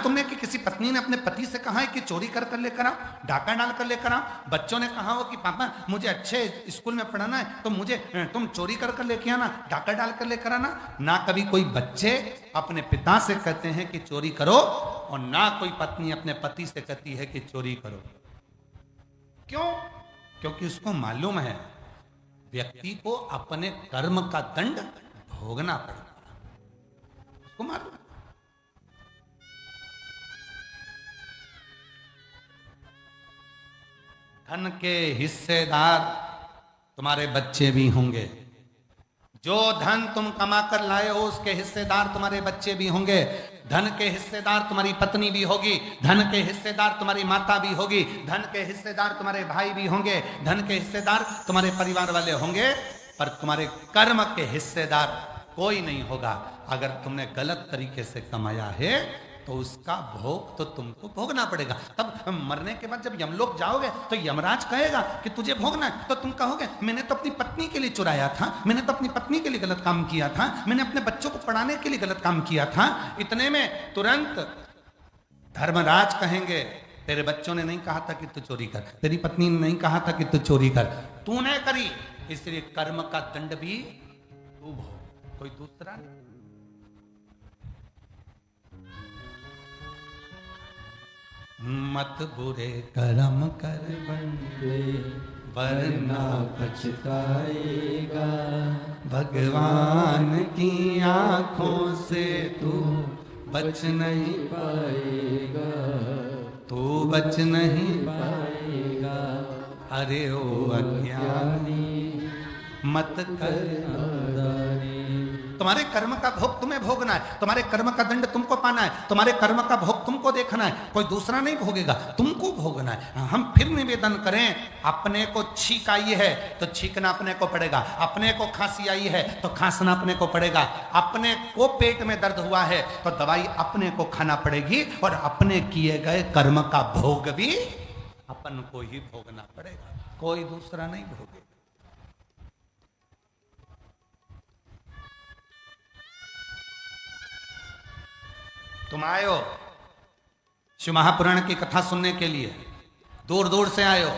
तुमने कि किसी पत्नी ने अपने पति से कहा है कि चोरी कर कर लेकर आओ, डाका डाल कर लेकर आओ? बच्चों ने कहा हो कि पापा मुझे अच्छे स्कूल में पढ़ाना है तो मुझे तुम चोरी कर कर लेके आना, डाका डाल कर लेकर आना। ना कभी कोई बच्चे अपने पिता से कहते हैं कि चोरी करो, और ना कोई पत्नी अपने पति से कहती है कि चोरी करो। क्यों? क्योंकि उसको मालूम है व्यक्ति को अपने कर्म का दंड भोगना पड़ेगा, उसको मालूम। धन के हिस्सेदार तुम्हारे बच्चे भी होंगे। जो धन तुम कमा कर लाए हो उसके हिस्सेदार तुम्हारे बच्चे भी होंगे। धन के हिस्सेदार तुम्हारी पत्नी भी होगी, धन के हिस्सेदार तुम्हारी माता भी होगी, धन के हिस्सेदार तुम्हारे भाई भी होंगे, धन के हिस्सेदार तुम्हारे परिवार वाले होंगे, पर तुम्हारे कर्म के हिस्सेदार कोई नहीं होगा। अगर तुमने गलत तरीके से कमाया है तो उसका भोग तो तुमको भोगना पड़ेगा। तब मरने के बाद जब यमलोक जाओगे तो यमराज कहेगा कि तुझे भोगना है, तो तुम कहोगे मैंने तो अपनी पत्नी के लिए चुराया था, मैंने तो अपनी पत्नी के लिए गलत काम किया था, मैंने अपने बच्चों को पढ़ाने के लिए गलत काम किया था। इतने में तुरंत धर्मराज कहेंगे तेरे बच्चों ने नहीं कहा था कि तू चोरी कर, तेरी पत्नी ने नहीं कहा था कि तू चोरी कर, तूने करी, इसलिए कर्म का दंड भी तू भोग, कोई दूसरा नहीं। मत बुरे कर्म कर बंदे वरना पछताएगा, भगवान की आंखों से तू बच नहीं पाएगा, तू बच नहीं पाएगा। अरे ओ अज्ञानी मत कर नादानी। तुम्हारे कर्म का भोग तुम्हें भोगना है, तुम्हारे कर्म का दंड तुमको पाना है, तुम्हारे कर्म का भोग तुमको देखना है, कोई दूसरा नहीं भोगेगा, तुमको भोगना है। हम फिर निवेदन करें, अपने को छींक आई है तो छींकना अपने को पड़ेगा, अपने को खांसी आई है तो खांसना अपने को पड़ेगा, अपने को पेट में दर्द हुआ है तो दवाई अपने को खाना पड़ेगी, और अपने किए गए कर्म का भोग भी अपन को ही भोगना पड़ेगा, कोई दूसरा नहीं भोगेगा। तुम आए हो शिव महापुराण की कथा सुनने के लिए, दूर दूर से आए हो,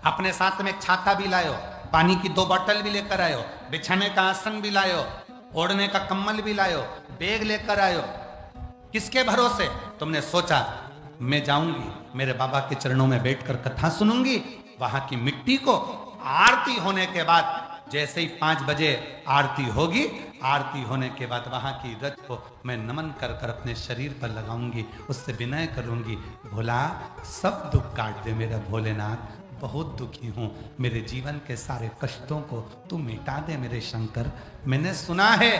अपने साथ में एक छाता भी लाए हो, पानी की 2 बोतल भी लेकर आए हो, बिछाने का आसन भी लाए हो, ओढ़ने का कम्बल भी लाए हो, बैग लेकर आए हो। किसके भरोसे? तुमने सोचा मैं जाऊंगी मेरे बाबा के चरणों में बैठकर कथा सुनूंगी, वहां की मिट्टी को आरती होने के बाद, जैसे ही 5 बजे आरती होगी, आरती होने के बाद वहां की रज को मैं नमन कर कर अपने शरीर पर लगाऊंगी, उससे विनय करूंगी, भोला सब दुख काट दे मेरा भोलेनाथ, बहुत दुखी हूं, मेरे जीवन के सारे कष्टों को तू मिटा दे मेरे शंकर। मैंने सुना है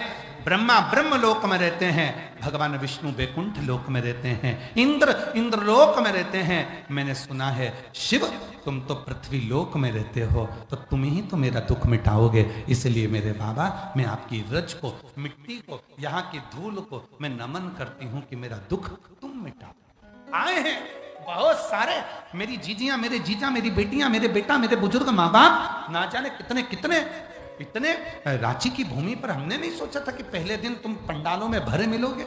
ब्रह्मा ब्रह्म लोक में रहते हैं, भगवान विष्णु बैकुंठ लोक में रहते हैं, इंद्र इंद्रलोक में रहते हैं, मैंने सुना है शिव तुम तो पृथ्वी लोक में रहते हो, तो तुम ही तो मेरा दुख मिटाओगे, इसलिए मेरे बाबा मैं आपकी रज को, मिट्टी को, यहाँ की धूल को मैं नमन करती हूँ कि मेरा दुख तुम मिटाओ। आए हैं बहुत सारे, मेरी जीजियां, मेरे जीजा, मेरी बेटियां, मेरे बेटा, मेरे बुजुर्ग माँ बाप, ना जाने कितने कितने इतने। रांची की भूमि पर हमने नहीं सोचा था कि पहले दिन तुम पंडालों में भरे मिलोगे,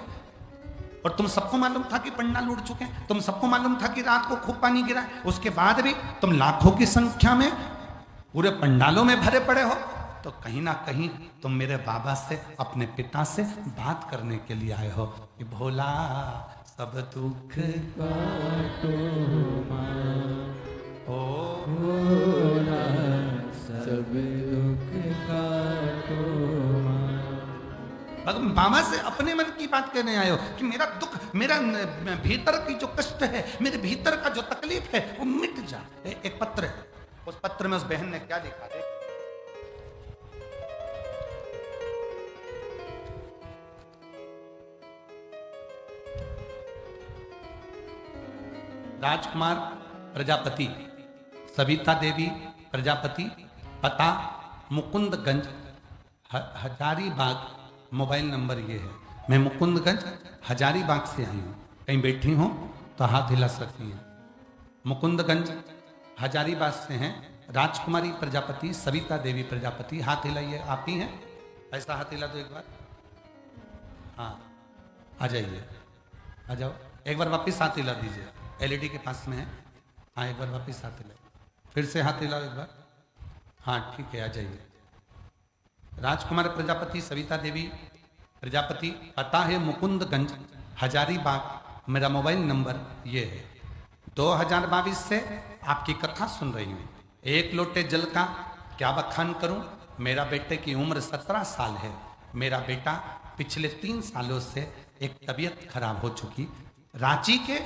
और तुम सबको मालूम था कि पंडाल उड़ चुके हैं, तुम सबको मालूम था कि रात को खूब पानी गिरा, उसके बाद भी तुम लाखों की संख्या में पूरे पंडालों में भरे पड़े हो, तो कहीं ना कहीं तुम मेरे बाबा से, अपने पिता से बात करने के लिए आए हो कि भोला सब दुख काटो ओ भोला सब दुख काटो। बाबा से अपने मन की बात कहने आए हो कि मेरा दुख, मेरा भीतर की जो कष्ट है, मेरे भीतर का जो तकलीफ है वो मिट जाए। एक पत्र है, उस पत्र में उस बहन ने क्या लिखा है? राजकुमार प्रजापति, सविता देवी प्रजापति, पता मुकुंदगंज हजारीबाग, मोबाइल नंबर ये है। मैं मुकुंदगंज हजारीबाग से आई हूँ, कहीं बैठी हूँ तो हाथ हिला सकती हैं। मुकुंदगंज हजारीबाग से हैं राजकुमारी प्रजापति, सविता देवी प्रजापति। हाथ हिलाइए, आप ही हैं? ऐसा हाथ हिला दो एक बार। हाँ आ जाइए, आ जाओ। एक बार वापिस हाथ हिला दीजिए, एलईडी के पास में है। हाँ एक बार वापिस हाथ हिला, फिर से हाथ हिलाओ एक बार। हाँ ठीक है, आ जाइए। राजकुमार प्रजापति, सविता देवी प्रजापति, पता है मुकुंदगंज हजारीबाग, मेरा मोबाइल नंबर ये है। 2022 से आपकी कथा सुन रही हूँ। एक लोटे जल का क्या बखान करूं। मेरा बेटे की उम्र 17 साल है। मेरा बेटा पिछले 3 सालों से एक तबीयत खराब हो चुकी, रांची के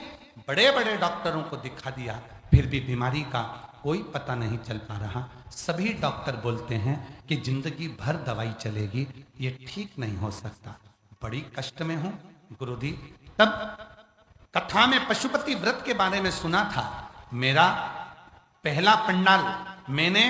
बड़े बड़े डॉक्टरों को दिखा दिया, फिर भी बीमारी का कोई पता नहीं चल पा रहा। सभी डॉक्टर बोलते हैं कि जिंदगी भर दवाई चलेगी, ये ठीक नहीं हो सकता। बड़ी कष्ट में हूं गुरुजी। तब कथा में पशुपति व्रत के बारे में सुना था। मेरा पहला पंडाल, मैंने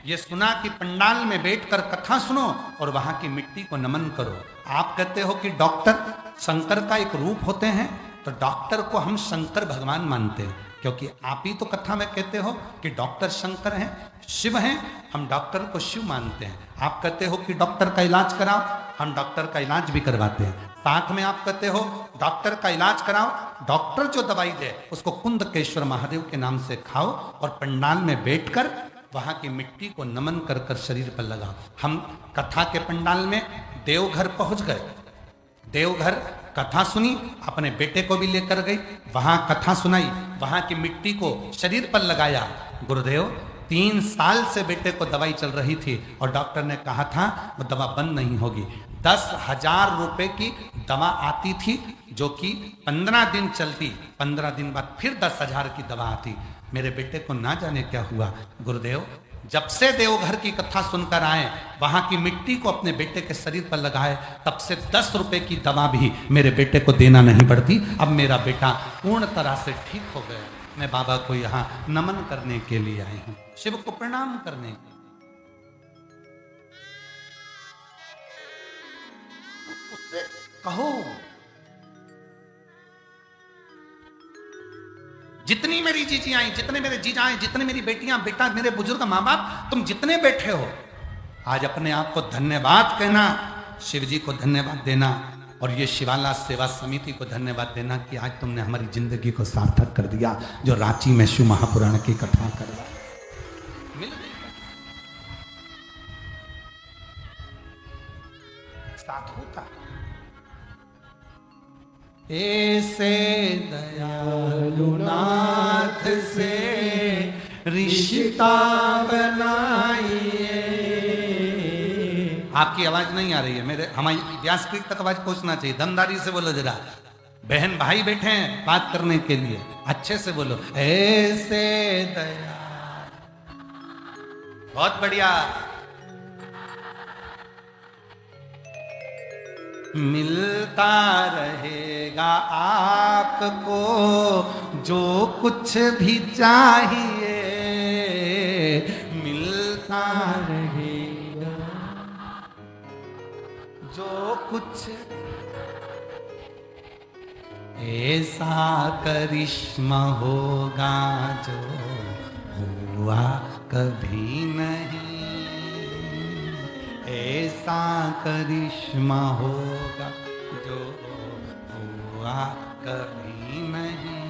ये सुना कि पंडाल में बैठकर कथा सुनो और वहां की मिट्टी को नमन करो। आप कहते हो कि डॉक्टर शंकर का एक रूप होते हैं, तो डॉक्टर को हम शंकर भगवान मानते हैं, क्योंकि आप ही तो कथा में कहते हो कि डॉक्टर शंकर हैं, शिव हैं। हम डॉक्टर को शिव मानते हैं। आप कहते हो कि डॉक्टर का इलाज कराओ, हम डॉक्टर का इलाज भी करवाते हैं। साथ में आप कहते हो डॉक्टर का इलाज कराओ, डॉक्टर जो दवाई दे उसको कुंदकेश्वर महादेव के नाम से खाओ और पंडाल में बैठकर वहां की मिट्टी को नमन कर कर शरीर पर लगाओ। हम कथा के पंडाल में देवघर पहुंच गए। देवघर कथा सुनी, अपने बेटे को भी लेकर गई, वहां कथा सुनाई, वहां की मिट्टी को शरीर पर लगाया। गुरुदेव 3 साल से बेटे को दवाई चल रही थी और डॉक्टर ने कहा था वो दवा बंद नहीं होगी। 10,000 रुपए की दवा आती थी जो कि 15 दिन चलती, 15 दिन बाद फिर 10,000 की दवा आती। मेरे बेटे को ना जाने क्या हुआ गुरुदेव। जब से देवघर की कथा सुनकर आए, वहां की मिट्टी को अपने बेटे के शरीर पर लगाए, तब से 10 रुपए की दवा भी मेरे बेटे को देना नहीं पड़ती। अब मेरा बेटा पूर्ण तरह से ठीक हो गया। मैं बाबा को यहाँ नमन करने के लिए आई हूँ, शिव को प्रणाम करने के लिए। उससे कहो जितनी मेरी जीजियां आई, जितने मेरे जीजा आए, जितने मेरी बेटियां, बेटा, मेरे बुजुर्ग माँ बाप, तुम जितने बैठे हो, आज अपने आप को धन्यवाद कहना, शिव जी को धन्यवाद देना और ये शिवाला सेवा समिति को धन्यवाद देना कि आज तुमने हमारी जिंदगी को सार्थक कर दिया। जो रांची में शिव महापुराण की कथा करवा मिल गई साधु का। ऐसे दयालु नाथ से रिश्ता बनाइए। आपकी आवाज नहीं आ रही है, मेरे हमारी व्यासपीठ तक आवाज पहुंचना चाहिए। दमदारी से बोलो जरा। बहन भाई बैठे हैं बात करने के लिए, अच्छे से बोलो। ऐसे दया, बहुत बढ़िया। मिलता रहेगा आपको जो कुछ भी चाहिए, मिलता रहेगा जो कुछ। ऐसा करिश्मा होगा जो हुआ कभी नहीं, ऐसा करिश्मा होगा जो हुआ कभी नहीं।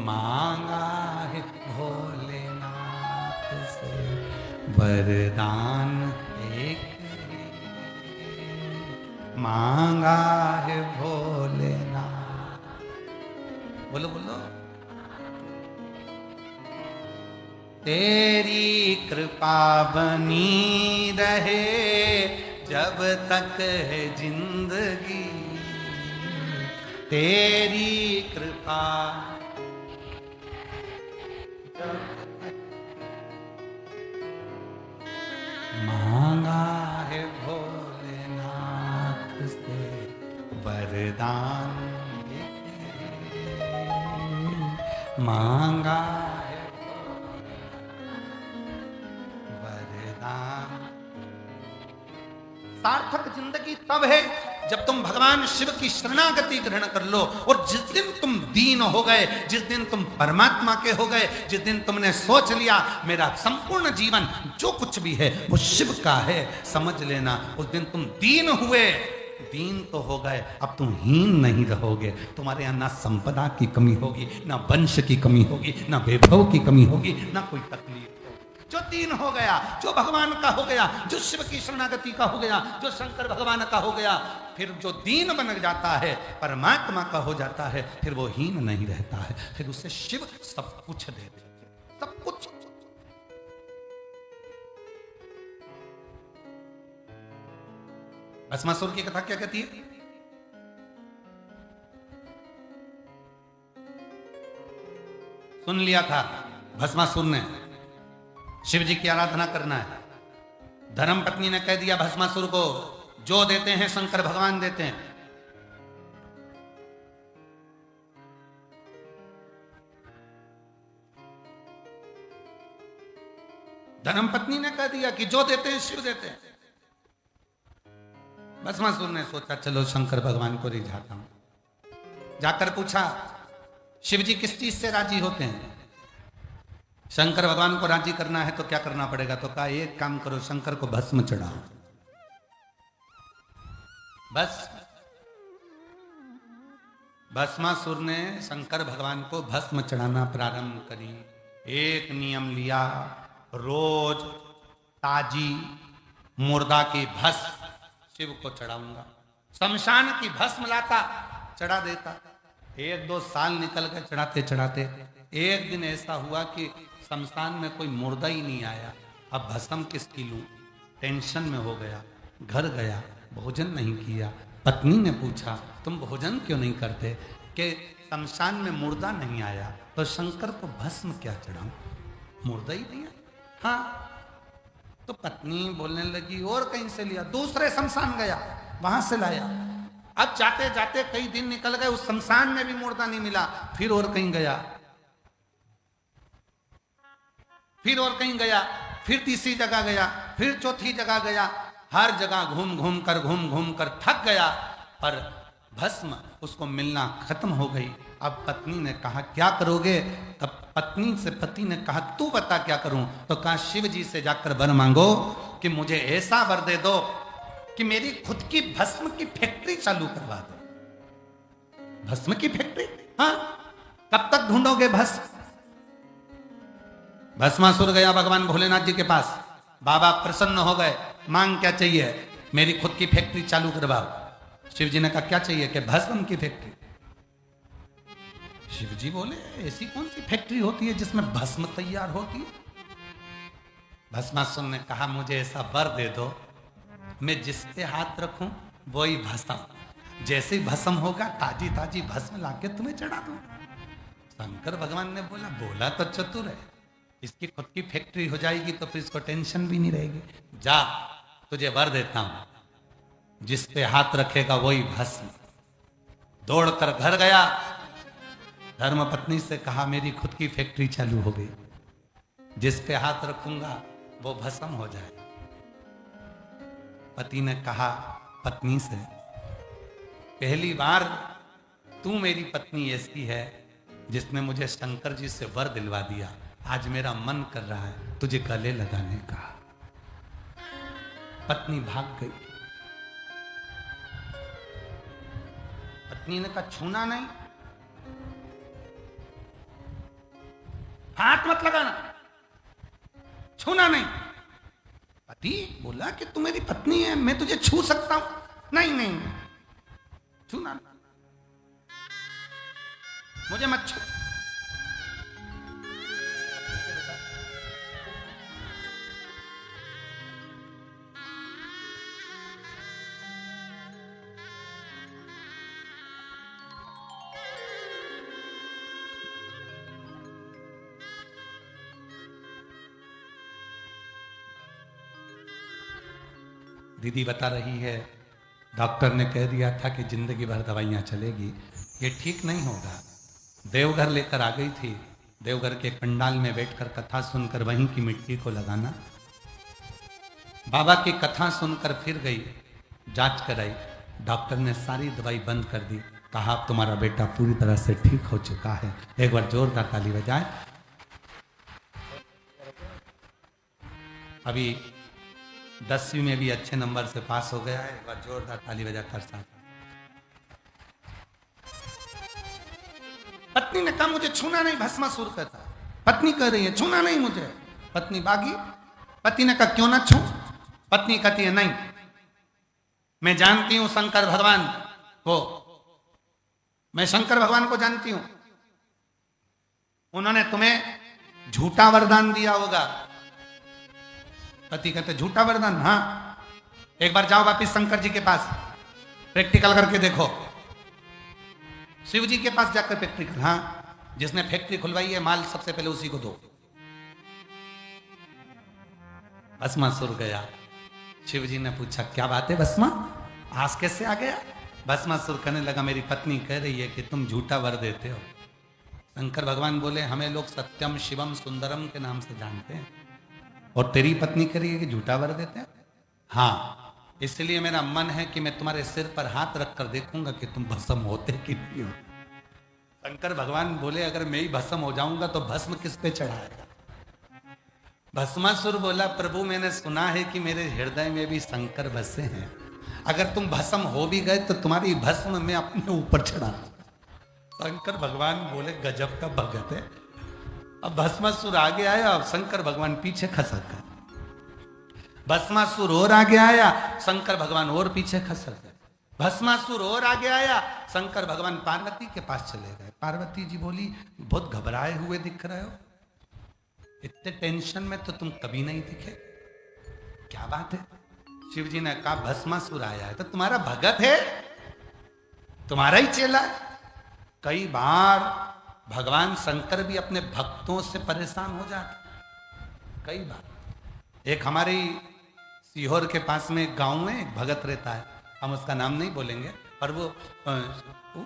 मांगा है भोलेनाथ से वरदान एक, मांगा है भोलेनाथ। बोलो बोलो। तेरी कृपा बनी रहे जब तक है जिंदगी, तेरी कृपा मांगा है भोलेनाथ से वरदान, मांगा सार्थक जिंदगी तब है जब तुम भगवान शिव की शरणागति ग्रहण कर लो। और जिस दिन तुम दीन हो गए, जिस दिन तुम परमात्मा के हो गए, जिस दिन तुमने सोच लिया मेरा संपूर्ण जीवन जो कुछ भी है वो शिव का है, समझ लेना उस दिन तुम दीन हुए, दीन तो हो गए, अब तुम हीन नहीं रहोगे। तुम्हारे यहाँ ना संपदा की कमी होगी, ना वंश की कमी होगी, ना वैभव की कमी होगी, ना कोई तकलीफ होगी। जो दीन हो गया, जो भगवान का हो गया, जो शिव की शरणागति का हो गया, जो शंकर भगवान का हो गया, फिर जो दीन बन जाता है, परमात्मा का हो जाता है, फिर वो हीन नहीं रहता है, फिर उसे शिव सब कुछ दे देते, सब कुछ। भस्मासुर की कथा क्या कहती है? सुन लिया था भस्मासुर ने शिव जी की आराधना करना है। धर्म पत्नी ने कह दिया भस्मासुर को, जो देते हैं शंकर भगवान देते हैं। धर्म पत्नी ने कह दिया कि जो देते हैं शिव देते हैं। भस्मासुर ने सोचा चलो शंकर भगवान को रिझाता हूं। जाकर पूछा शिव जी किस चीज से राजी होते हैं? शंकर भगवान को राजी करना है तो क्या करना पड़ेगा? तो कहा एक काम करो, शंकर को भस्म चढ़ाओ। बस भस्मासुर ने शंकर भगवान को भस्म चढ़ाना प्रारंभ करी। एक नियम लिया, रोज ताजी मुर्दा की भस्म शिव को चढ़ाऊंगा। शमशान की भस्म लाता, चढ़ा देता। 1-2 साल निकल गए चढ़ाते चढ़ाते। एक दिन ऐसा हुआ कि शमशान में कोई मुर्दा ही नहीं आया। अब भस्म किसकी लूं? टेंशन में हो गया। घर गया, भोजन नहीं किया। पत्नी ने पूछा तुम भोजन क्यों नहीं करते? कि शमशान में मुर्दा नहीं आया तो शंकर को भस्म क्या चढ़ाऊं? मुर्दा ही नहीं आया। हाँ, तो पत्नी बोलने लगी और कहीं से लिया। दूसरे शमशान गया, वहां से लाया। अब जाते जाते कई दिन निकल गए, उस शमशान में भी मुर्दा नहीं मिला। फिर और कहीं गया, फिर और कहीं गया, फिर तीसरी जगह गया, फिर चौथी जगह गया। हर जगह घूम घूम कर थक गया, पर भस्म उसको मिलना खत्म हो गई। अब पत्नी ने कहा क्या करोगे? तब पत्नी से पति ने कहा तू बता क्या करूं? तो कहा शिव जी से जाकर वर मांगो कि मुझे ऐसा वर दे दो कि मेरी खुद की भस्म की फैक्ट्री चालू करवा दो। भस्म की फैक्ट्री? हाँ, कब तक ढूंढोगे भस्म? भस्मासुर गया भगवान भोलेनाथ जी के पास। बाबा प्रसन्न हो गए, मांग क्या चाहिए? मेरी खुद की फैक्ट्री चालू करवाओ। शिव जी ने कहा क्या चाहिए? कि भस्म की फैक्ट्री। शिव जी बोले ऐसी कौन सी फैक्ट्री होती है जिसमें भस्म तैयार होती है? भस्मासुर ने कहा मुझे ऐसा वर दे दो, मैं जिस पे हाथ रखूं वही भस्म, जैसे भस्म होगा ताजी ताजी भस्म लाके तुम्हें चढ़ा दूं। शंकर भगवान ने बोला बोला तो चतुर है, इसकी खुद की फैक्ट्री हो जाएगी तो फिर इसको टेंशन भी नहीं रहेगी। जा, तुझे वर देता हूं, जिस पे हाथ रखेगा वही भस्म। दौड़कर घर गया, धर्म पत्नी से कहा मेरी खुद की फैक्ट्री चालू हो गई, जिस पे हाथ रखूंगा वो भस्म हो जाए। पति ने कहा पत्नी से पहली बार तू मेरी पत्नी ऐसी है जिसने मुझे शंकर जी से वर दिलवा दिया। आज मेरा मन कर रहा है तुझे गले लगाने का। पत्नी भाग गई। पत्नी ने कहा छूना नहीं, हाथ मत लगाना, छूना नहीं। पति बोला कि तू मेरी पत्नी है, मैं तुझे छू सकता हूं। नहीं नहीं, छूना, मुझे मत छू। दीदी बता रही है डॉक्टर ने कह दिया था कि जिंदगी भर दवाइयाँ चलेगी, ये ठीक नहीं होगा। देवघर लेकर आ गई थी, देवघर के पंडाल में बैठकर कथा सुनकर वहीं की मिट्टी को लगाना। बाबा की कथा सुनकर फिर गई, जांच कराई, डॉक्टर ने सारी दवाई बंद कर दी। कहा अब तुम्हारा बेटा पूरी तरह से ठीक हो चुका है। एक बार जोरदार ताली बजाए। अभी 10वीं में भी अच्छे नंबर से पास हो गया है। एक बार जोरदार ताली बजाकर साथ। पत्नी ने कहा मुझे छूना नहीं, भस्मासुर कहता है। पत्नी कह रही है छूना नहीं मुझे। पत्नी भागी। पति ने कहा क्यों ना छू? पत्नी कहती है नहीं, मैं जानती हूं शंकर भगवान को, मैं शंकर भगवान को जानती हूं, उन्होंने तुम्हें झूठा वरदान दिया होगा। पति कहते झूठा वरदान? हाँ, एक बार जाओ वापिस शंकर जी के पास, प्रैक्टिकल करके देखो। शिव जी के पास जाकर प्रैक्टिकल। हाँ, जिसने फैक्ट्री खुलवाई है माल सबसे पहले उसी को दो। भस्मासुर गया। शिव जी ने पूछा क्या बात है भस्मा, आज कैसे आ गया? भस्मासुर कहने लगा मेरी पत्नी कह रही है कि तुम झूठा वर देते हो। शंकर भगवान बोले हमें लोग सत्यम शिवम सुंदरम के नाम से जानते हैं, और तेरी पत्नी कह रही है कि झूठा वर देते हैं। हाँ, इसलिए मेरा मन है कि मैं तुम्हारे सिर पर हाथ रखकर देखूंगा कि तुम भस्म होते कि नहीं हो। शंकर भगवान बोले अगर मैं ही भस्म हो जाऊंगा तो भस्म किस पे चढ़ाएगा? भस्मासुर बोला प्रभु मैंने सुना है कि मेरे हृदय में भी शंकर बसे हैं, अगर तुम भस्म हो भी गए तो तुम्हारी भस्म मैं अपने ऊपर चढ़ा। शंकर भगवान बोले गजब का भगत है। अब भस्मासुर आगे आया, अब शंकर भगवान पीछे खसक गए। भस्मासुर और आगे आया, शंकर भगवान और पीछे खसक गए। भस्मासुर और आगे आया, शंकर भगवान पार्वती के पास चले गए। पार्वती जी बोली बहुत घबराए हुए दिख रहे हो, इतने टेंशन में तो तुम कभी नहीं दिखे, क्या बात है? शिव जी ने कहा भस्मासुर आया है तो तुम्हारा भगत है, तुम्हारा ही चेला है। कई बार भगवान शंकर भी अपने भक्तों से परेशान हो जाते। कई बार एक हमारी सीहोर के पास में एक गांव में एक भगत रहता है, हम उसका नाम नहीं बोलेंगे, पर वो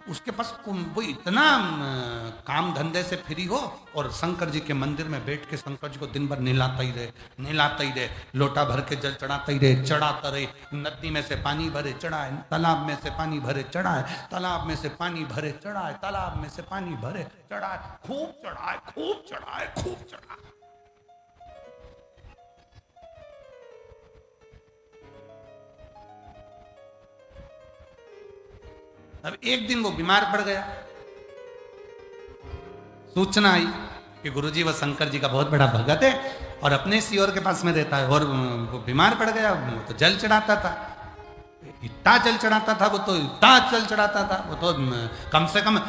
उसके पास वो इतना काम धंधे से फ्री हो और शंकर जी के मंदिर में बैठ के शंकर जी को दिन भर नहलाता ही रहे, लोटा भर के जल चढ़ाता ही रहे, चढ़ाता रहे। नदी में से पानी भरे चढ़ाए, तालाब में से पानी भरे चढ़ाए, तालाब में से पानी भरे चढ़ाए, तालाब में से पानी भरे चढ़ाए, खूब चढ़ाए, खूब चढ़ाए, खूब चढ़ाए। अब एक दिन वो बीमार पड़ गया। सूचना आई कि गुरुजी वो शंकर जी का बहुत बड़ा भगत है और अपने सीओर के पास में रहता है, और वो बीमार पड़ गया। वो तो जल चढ़ाता था, इतना जल चढ़ाता था, वो तो इतना जल चढ़ाता था, वो तो कम से कम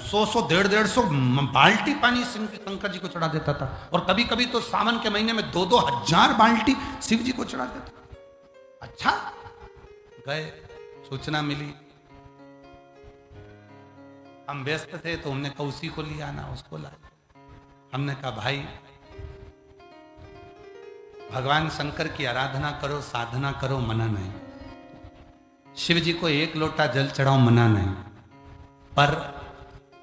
100 150 बाल्टी पानी शंकर जी को चढ़ा देता था, और कभी कभी तो सावन के महीने में 2-2 हजार बाल्टी शिव जी को चढ़ा देता। अच्छा, गए, सूचना मिली, हम व्यस्त थे तो हमने कहा उसी को लिया आना, उसको लाए। हमने कहा भाई भगवान शंकर की आराधना करो, साधना करो, मना नहीं। शिव जी को 1 लोटा जल चढ़ाओ, मना नहीं, पर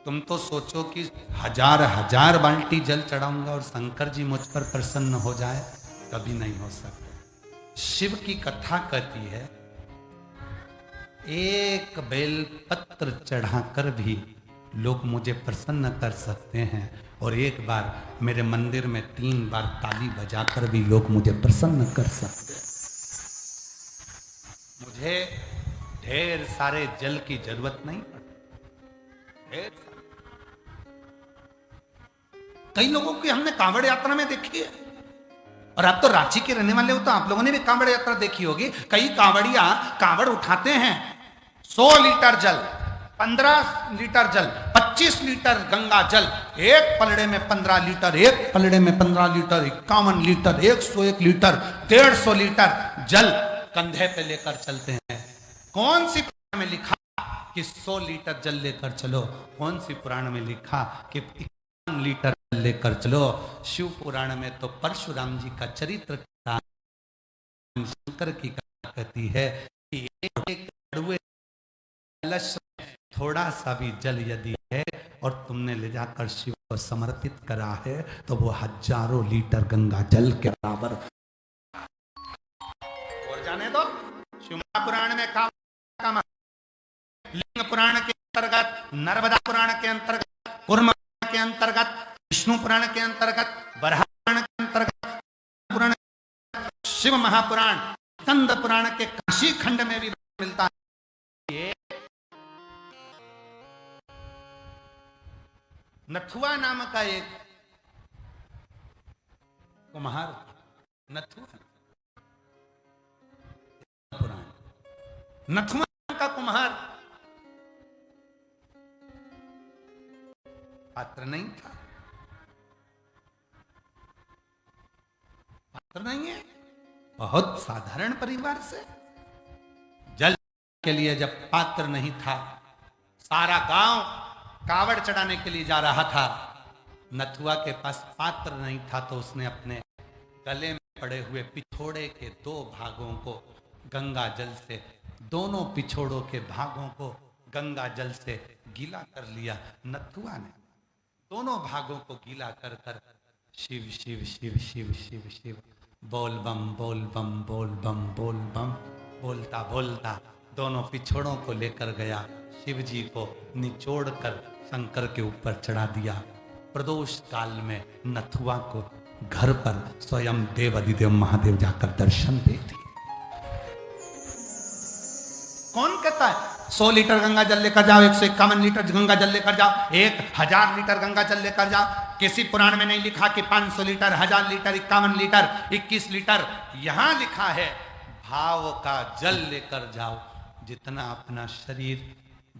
तुम तो सोचो कि 1000 बाल्टी जल चढ़ाऊंगा और शंकर जी मुझ पर प्रसन्न हो जाए, कभी नहीं हो सकता। शिव की कथा कहती है एक बेल पत्र चढ़ाकर भी लोग मुझे प्रसन्न कर सकते हैं, और एक बार मेरे मंदिर में 3 बार ताली बजाकर भी लोग मुझे प्रसन्न कर सकते हैं। मुझे ढेर सारे जल की जरूरत नहीं पड़ती। ढेर सारे, कई लोगों की हमने कांवड़ यात्रा में देखी है, और आप तो रांची के रहने वाले हो तो आप लोगों ने भी कांवड़ यात्रा देखी होगी। कई कांवड़िया कांवड़ उठाते हैं, 100 लीटर जल, 15 लीटर जल, 25 लीटर गंगा जल, एक पलड़े में 15 लीटर, एक पलड़े में 15 लीटर, 51 लीटर, 101 लीटर, 150 लीटर जल कंधे पे लेकर चलते हैं। कौन सी पुराण में लिखा कि 100 लीटर जल लेकर चलो? कौन सी पुराण में लिखा कि 51 लीटर जल लेकर चलो? शिव पुराण में तो परशुराम जी का चरित्र शंकर की कथा कहती है कि एक कड़वे कलश में थोड़ा सा भी जल यदि है और तुमने ले जाकर शिव को समर्पित करा है तो वो 1000 लीटर गंगा जल के बराबर। और जाने दो, शिव पुराण में का लिंग पुराण के अंतर्गत, नर्मदा पुराण के अंतर्गत, कूर्म के अंतर्गत, विष्णु पुराण के अंतर्गत, वराह पुराण के अंतर्गत, पुराण शिव शिव महापुराण स्कंद पुराण के काशी खंड में भी मिलता है। नथुआ नाम का एक कुम्हार, नथुआ पुराण, नथुआ का कुम्हार पात्र नहीं था, पात्र नहीं है, बहुत साधारण परिवार से। जल के लिए जब पात्र नहीं था, सारा गांव कावड़ चढ़ाने के लिए जा रहा था, नथुआ के पास पात्र नहीं था, तो उसने अपने गले में पड़े हुए पिछोड़े के 2 भागों को गंगा जल से, दोनों पिछोड़ों के भागों को गंगा जल से गीला कर लिया। नथुआ ने दोनों भागों को गीला कर कर शिव शिव शिव शिव शिव शिव बोल बम बोल बम बोल बम बोल बम बोलता बोलता दोनों पिछोड़ों को लेकर गया, शिव जी को निचोड़ कर शंकर के ऊपर चढ़ा दिया। प्रदोष काल में नथुआ को घर पर स्वयं देवाधिदेव महादेव जाकर दर्शन दे दिए। कौन कहता है 100 लीटर गंगा जल लेकर जाओ, 151 लीटर गंगा जल लेकर जाओ, 1000 लीटर गंगा जल लेकर जाओ? किसी पुराण में नहीं लिखा कि 500 लीटर, 1000 लीटर, 51 लीटर, 21 लीटर। यहां लिखा है भाव का जल लेकर जाओ, जितना अपना शरीर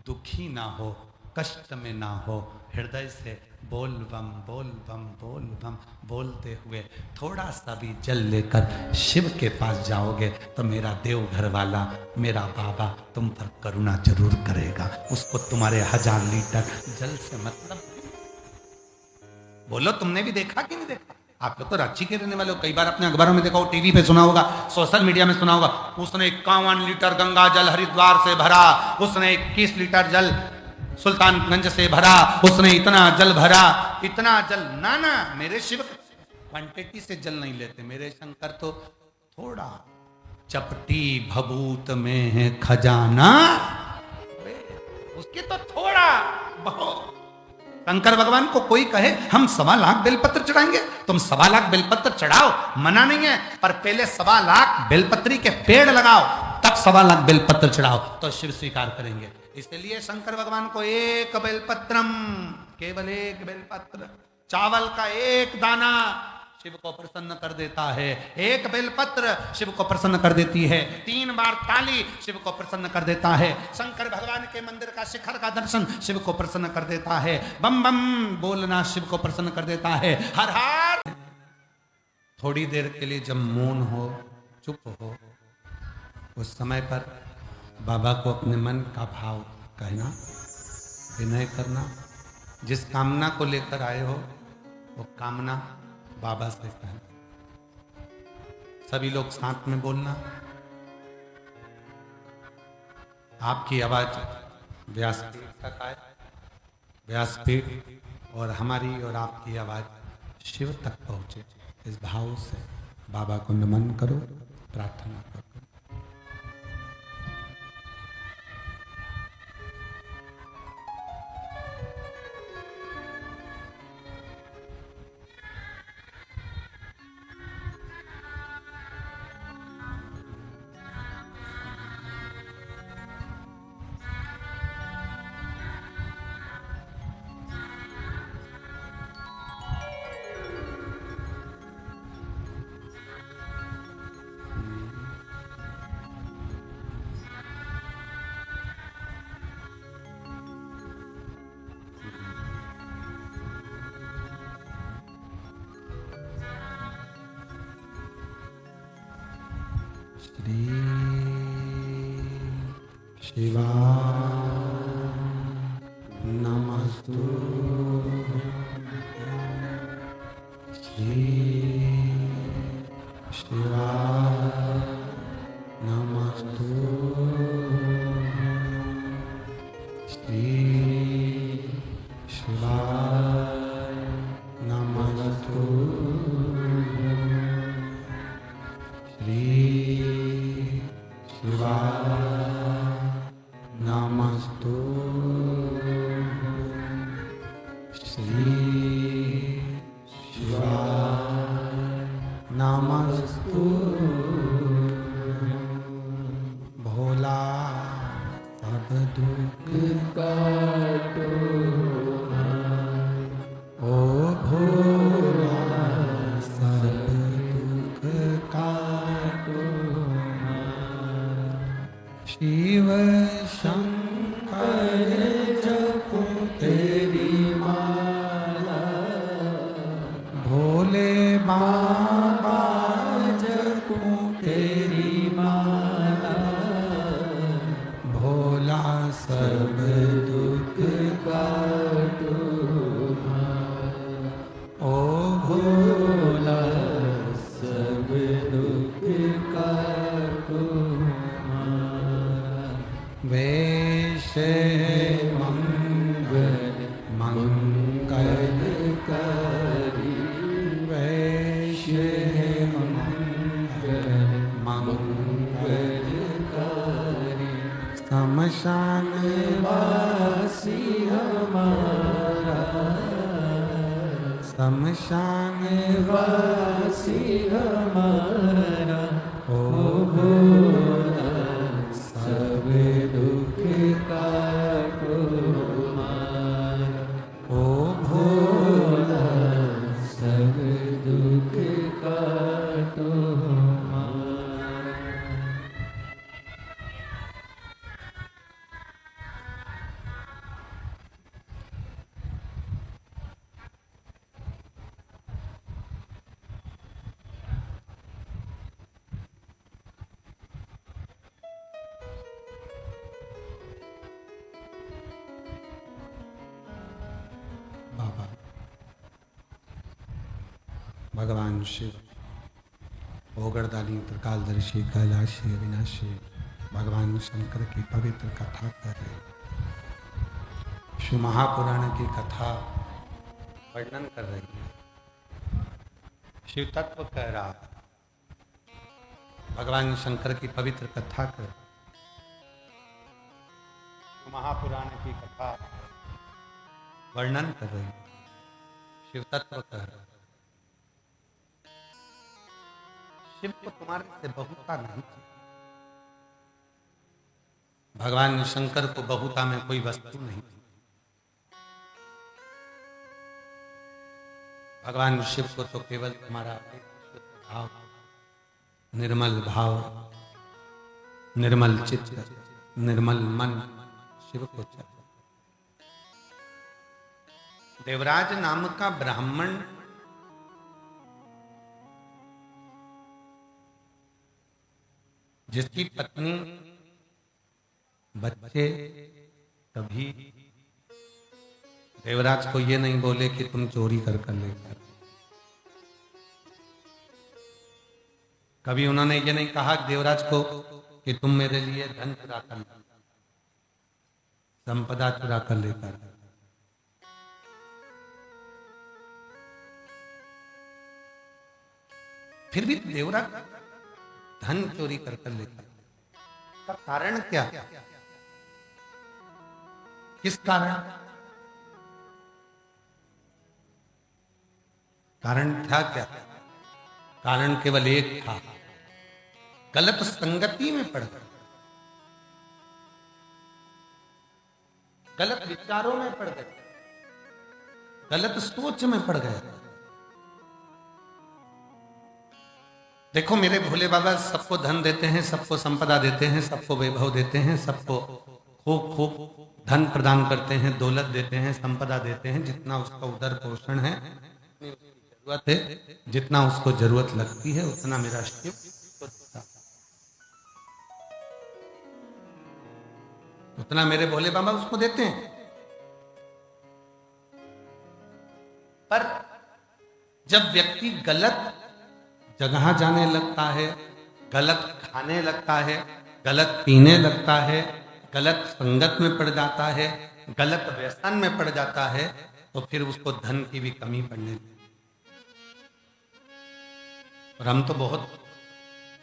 दुखी ना हो, कष्ट में ना हो, हृदय से बोल बम बोल बम बोल बम बोलते हुए थोड़ा सा भी जल लेकर शिव के पास जाओगे तो मेरा देवघर वाला, मेरा बाबा तुम पर करुणा जरूर करेगा। उसको तुम्हारे 1000 लीटर जल से मतलब। बोलो, तुमने भी देखा कि नहीं देखा? आप लोग तो रांची के रहने वाले हो, कई बार अपने अखबारों में देखा हो, टीवी पे सुना होगा, सोशल मीडिया में सुना होगा। उसने 51 लीटर गंगा जल हरिद्वार से भरा, उसने 21 लीटर जल सुल्तानगंज से भरा, उसने इतना जल भरा, इतना जल। ना ना, मेरे शिव क्वांटिटी से जल नहीं लेते, मेरे शंकर तो थोड़ा, चपटी भभूत में है खजाना, उसके तो थोड़ा बहुत। शंकर भगवान को कोई कहे हम 1.25 लाख बेलपत्र चढ़ाएंगे, तुम 1.25 लाख बेलपत्र चढ़ाओ, मना नहीं है, पर पहले 1.25 लाख बेलपत्री के पेड़ लगाओ, तब 1.25 लाख बेलपत्र चढ़ाओ, तो शिव स्वीकार करेंगे। इसलिए शंकर भगवान को 1 बेलपत्रम, केवल 1 बेलपत्र, चावल का 1 दाना शिव को प्रसन्न कर देता है। 1 बेलपत्र शिव को प्रसन्न कर देती है। 3 बार ताली शिव को प्रसन्न कर देता है। शंकर भगवान के मंदिर का शिखर का दर्शन शिव को प्रसन्न कर देता है। बम बम बोलना शिव को प्रसन्न कर देता है। हर हर। थोड़ी देर के लिए जब मौन हो, चुप हो, उस समय पर बाबा को अपने मन का भाव कहना, विनय करना, जिस कामना को लेकर आए हो वो कामना बाबा से कहना। सभी लोग साथ में बोलना। आपकी आवाज व्यासपीठ तक आए, व्यासपीठ और हमारी और आपकी आवाज शिव तक पहुंचे, इस भाव से बाबा को नमन करो, प्रार्थना करो। शिवा नमस्तु श्री शिवा नमस्तु श्री शिवा नमस्तु श्री शिवा नमस्तु श्री शिवा नमस्तु। शमशान वासी हमारा ओ भोला, सब दुख काटो हमारा ओ भोला, सब दुख काटो हमारा। बाबा भगवान शिव ओगरदानी त्रिकालदर्शी कैलाशी अविनाशी भगवान शंकर की पवित्र कथा कर रहे शिव महापुराण की कथा वर्णन कर रही है। शिव तत्व कह रहा भगवान शंकर की पवित्र कथा कर शिव महापुराण की कथा वर्णन कर रही है। शिव तत्व कह रहा शिव को तुम्हारे से बहुता नहीं चाहिए। भगवान शंकर को बहुता में कोई वस्तु नहीं थी। भगवान शिव को तो केवल तुम्हारा एक शुद्ध भाव, निर्मल भाव, निर्मल चित्त, निर्मल मन शिव को चाहिए। देवराज नाम का ब्राह्मण जिसकी पत्नी बच्चे कभी देवराज को ये नहीं बोले कि तुम चोरी कर कर लेकर, कभी उन्होंने ये नहीं कहा देवराज को कि तुम मेरे लिए धन चुरा कर, संपदा चुरा कर लेकर। फिर भी देवराज धन चोरी कर कर लेकर, का कारण क्या? किस कारण? कारण था क्या? कारण केवल एक था, गलत संगति में पड़ गए, गलत विचारों में पड़ गए, गलत सोच में पड़ गए। देखो मेरे भोले बाबा सबको धन देते हैं, सबको संपदा देते हैं, सबको वैभव देते हैं, सबको खूब खूब धन प्रदान करते हैं, दौलत देते हैं, संपदा देते हैं, जितना उसका उदर पोषण है, जरूरत है, जितना उसको जरूरत लगती है उतना मेरा शिव उतना मेरे भोले बाबा उसको देते हैं। पर जब व्यक्ति गलत जगह जाने लगता है, गलत खाने लगता है, गलत पीने लगता है, गलत संगत में पड़ जाता है, गलत व्यसन में पड़ जाता है, तो फिर उसको धन की भी कमी पड़ने लगती है। और हम तो बहुत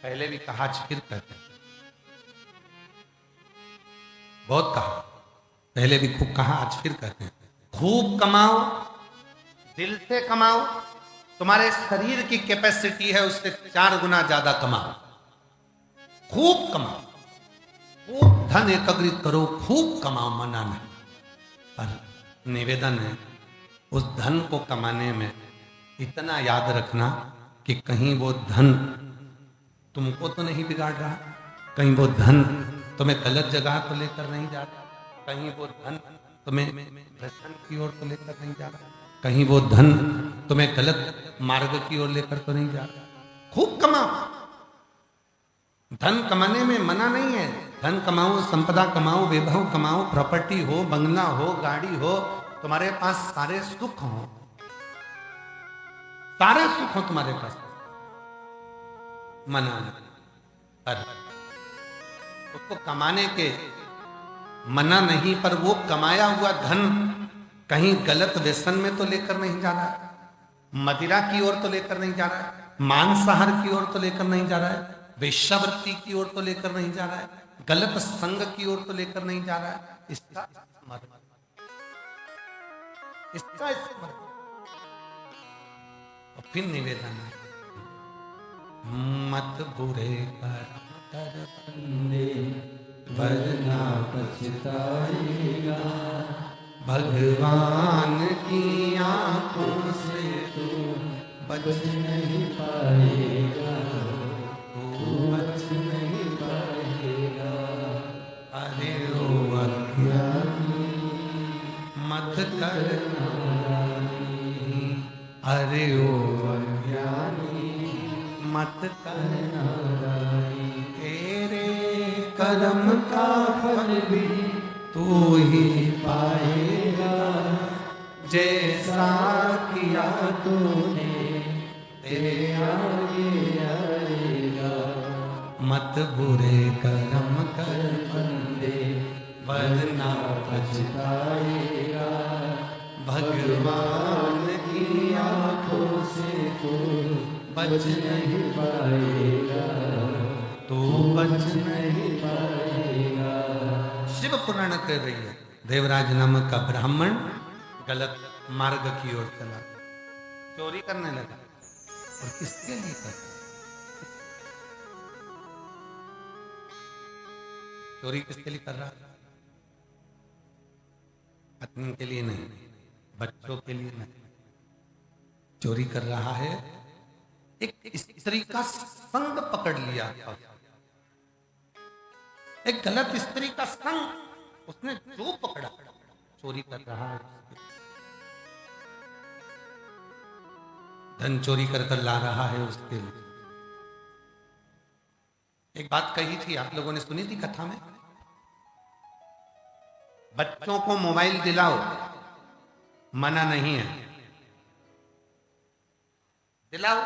पहले भी कहा, आज फिर कहते हैं, बहुत कहा, पहले भी खूब कहा, आज फिर कहते हैं, खूब कमाओ, दिल से कमाओ, तुम्हारे शरीर की कैपेसिटी है उससे 4 गुना ज्यादा कमाओ, खूब कमाओ, खूब धन एकत्रित करो, खूब कमाओ, मना नहीं। पर निवेदन है उस धन को कमाने में इतना याद रखना कि कहीं वो धन तुमको तो नहीं बिगाड़ रहा, कहीं वो धन तुम्हें गलत जगह को लेकर नहीं जा रहा, कहीं वो धन तुम्हें व्यसन की ओर तो लेकर नहीं जा रहा, कहीं वो धन तुम्हें गलत मार्ग की ओर लेकर तो नहीं जा रहा। खूब कमाओ, धन कमाने में मना नहीं है, धन कमाओ, संपदा कमाओ, वैभव कमाओ, प्रॉपर्टी हो, बंगला हो, गाड़ी हो, तुम्हारे पास सारे सुख हो, सारे सुख हो तुम्हारे पास, मना नहीं। पर उसको कमाने के मना नहीं, पर वो कमाया हुआ धन कहीं गलत व्यसन में तो लेकर नहीं जा रहा है, मदिरा की ओर तो लेकर नहीं जा रहा है, मांसाहार की ओर तो लेकर नहीं जा रहा है, वेश्यावृत्ति की ओर तो लेकर नहीं जा रहा है, गलत संग की ओर तो लेकर नहीं जा रहा है। इसका स्मरण, फिर निवेदन है, मत बुरे कर बंदे वरना पछताएगा, भगवान की आंखों से तू बच बच नहीं पाएगा, तू बच नहीं पाएगा। अरे ओ अज्ञानी मत कर नादानी, अरे ओ अज्ञानी मत कर नादानी, तेरे कर्म का फल भी तू ही पाएगा, जैसा किया तूने तेरे आगे आएगा, मत बुरे कर्म कर बंदे वरना पछताएगा, भगवान की आंखों से तू बच बच नहीं पाएगा, तू बच नहीं पाएगा। शिव पुराण कह रही है, देवराज नामक का ब्राह्मण गलत मार्ग की ओर चला, चोरी करने लगा। और किसके लिए कर? चोरी किसके लिए कर रहा? पत्नी के लिए नहीं, बच्चों के लिए नहीं। चोरी कर रहा है, एक स्त्री का संग पकड़ लिया, एक गलत स्त्री का संग उसने जो पकड़ा, चोरी कर रहा है, धन चोरी कर कर ला रहा है उसके लिए। एक बात कही थी, आप लोगों ने सुनी थी कथा में, बच्चों को मोबाइल दिलाओ, मना नहीं है, दिलाओ,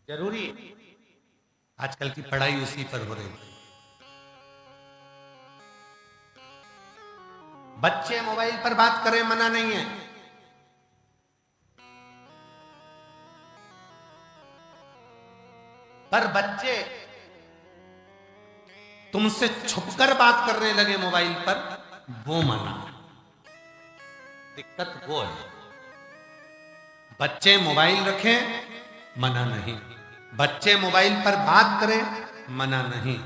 जरूरी है। आजकल की पढ़ाई उसी पर हो रही है। बच्चे मोबाइल पर बात करें, मना नहीं है, पर बच्चे तुमसे छुपकर बात करने लगे मोबाइल पर, वो मना। दिक्कत वो है, बच्चे मोबाइल रखें, मना नहीं, बच्चे मोबाइल पर बात करें, मना नहीं,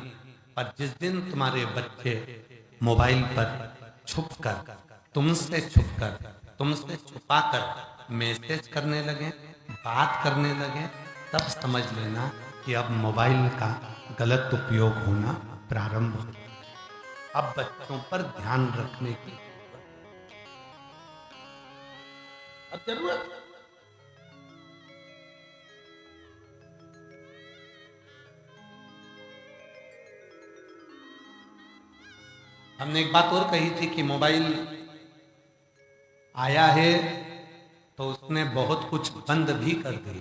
पर जिस दिन तुम्हारे बच्चे मोबाइल पर छुपकर, तुमसे छुपकर, तुमसे छुपाकर मैसेज करने लगे, बात करने लगे, तब समझ लेना कि अब मोबाइल का गलत उपयोग होना प्रारंभ हो। अब बच्चों पर ध्यान रखने की अब जरूरत है। हमने एक बात और कही थी कि मोबाइल आया है तो उसने बहुत कुछ बंद भी कर दी।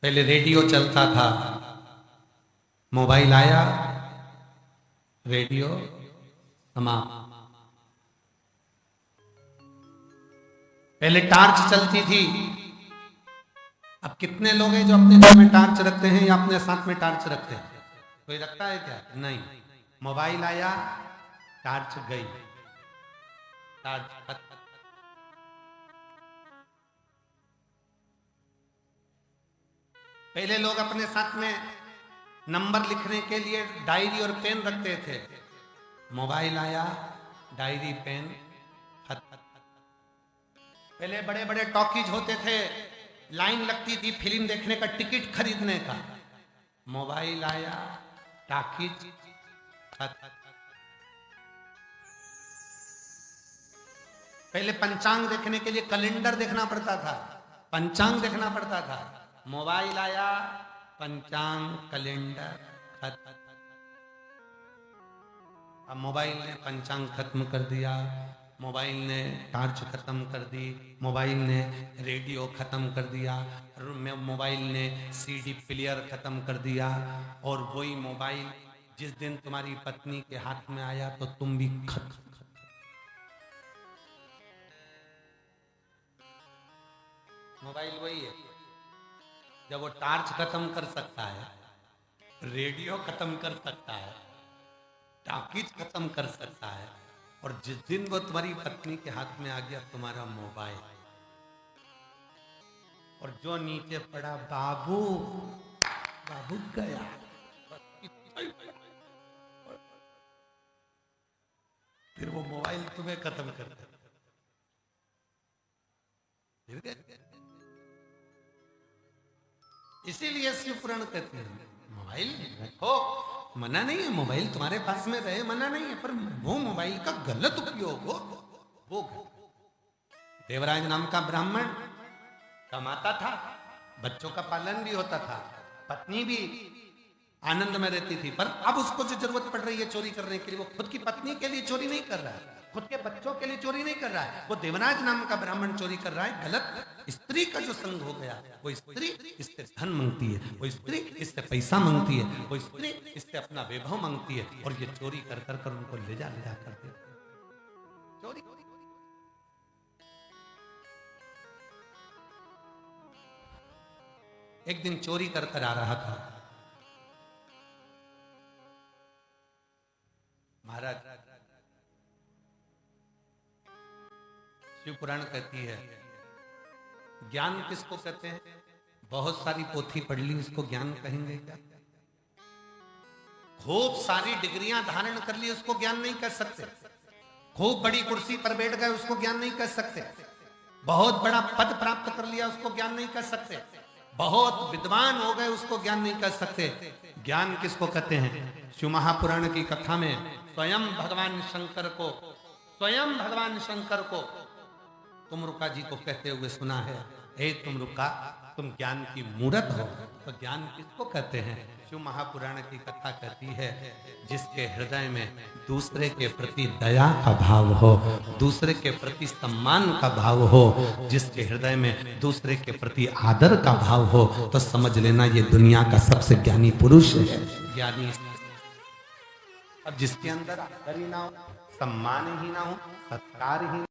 पहले रेडियो चलता था, मोबाइल आया, रेडियो समाप्त। पहले टार्च चलती थी, अब कितने लोग हैं जो अपने घर में टार्च रखते हैं या अपने साथ में टार्च रखते हैं? कोई रखता है क्या? नहीं। मोबाइल आया, टार्च गई, टार्च खत्म। पहले लोग अपने साथ में नंबर लिखने के लिए डायरी और पेन रखते थे, मोबाइल आया, डायरी पेन खत्म। पहले बड़े बड़े टॉकीज होते थे, लाइन लगती थी फिल्म देखने का, टिकट खरीदने का, मोबाइल आया, टॉकीज खत्म। पहले पंचांग देखने के लिए कैलेंडर देखना पड़ता था, पंचांग देखना पड़ता था, मोबाइल आया, पंचांग कैलेंडर खत्म। अब मोबाइल ने पंचांग खत्म कर दिया, मोबाइल ने टार्च खत्म कर दी, मोबाइल ने रेडियो खत्म कर दिया, मोबाइल ने सीडी प्लेयर खत्म कर दिया। और वही मोबाइल जिस दिन तुम्हारी पत्नी के हाथ में आया तो तुम भी खत्म। मोबाइल वही है, जब वो टार्च खत्म कर सकता है, रेडियो खत्म कर सकता है, टॉकीज खत्म कर सकता है, और जिस दिन वो तुम्हारी पत्नी के हाथ में आ गया तुम्हारा मोबाइल, और जो नीचे पड़ा बाबू, बाबू गया। फिर वो मोबाइल तुम्हें खत्म कर दे। इसीलिए शिव पुराण कहते हैं मोबाइल रखो, मना नहीं है, मोबाइल तुम्हारे पास में रहे मना नहीं है, पर वो मोबाइल का गलत उपयोग हो वो गलत। देवराज नाम का ब्राह्मण कमाता था, बच्चों का पालन भी होता था, पत्नी भी आनंद में रहती थी, पर अब उसको जो जरूरत पड़ रही है चोरी करने के लिए, वो खुद की पत्नी के लिए चोरी नहीं कर रहा है, खुद के बच्चों के लिए चोरी नहीं कर रहा है, वो देवराज नाम का ब्राह्मण चोरी कर रहा है। गलत स्त्री का जो संग हो गया, वो स्त्री इससे धन मांगती है, वो स्त्री इससे पैसा मांगती है, वो स्त्री इससे अपना वैभव मांगती है, और ये चोरी कर कर कर उनको ले जा कर दे चोरी। एक दिन चोरी कर कर आ रहा था महाराज। शिव पुराण कहती है ज्ञान किसको कहते हैं? बहुत सारी पोथी पढ़ ली, इसको ज्ञान कहेंगे क्या? खूब सारी डिग्रियां धारण कर ली, उसको ज्ञान नहीं कह सकते। खूब बड़ी कुर्सी पर बैठ गए, उसको ज्ञान नहीं कह सकते। बहुत बड़ा पद प्राप्त कर लिया, उसको ज्ञान नहीं कह सकते। बहुत विद्वान हो गए, उसको ज्ञान नहीं कह सकते। ज्ञान किसको कहते हैं? शिव महापुराण की कथा में स्वयं भगवान शंकर को तुमरुका जी को कहते हुए सुना है, हे तुमरुका, तुम ज्ञान की मूरत हो। तो ज्ञान किसको कहते हैं? शिव महापुराण की कथा कहती है जिसके हृदय में दूसरे के प्रति दया का भाव हो, दूसरे के प्रति सम्मान का भाव हो, जिसके हृदय में दूसरे के प्रति आदर का भाव हो, तो समझ लेना ये दुनिया का सबसे ज्ञानी पुरुष है, ज्ञानी। अब जिसके अंदर आदर ही ना हो, सम्मान ही ना हो, सत्कार ही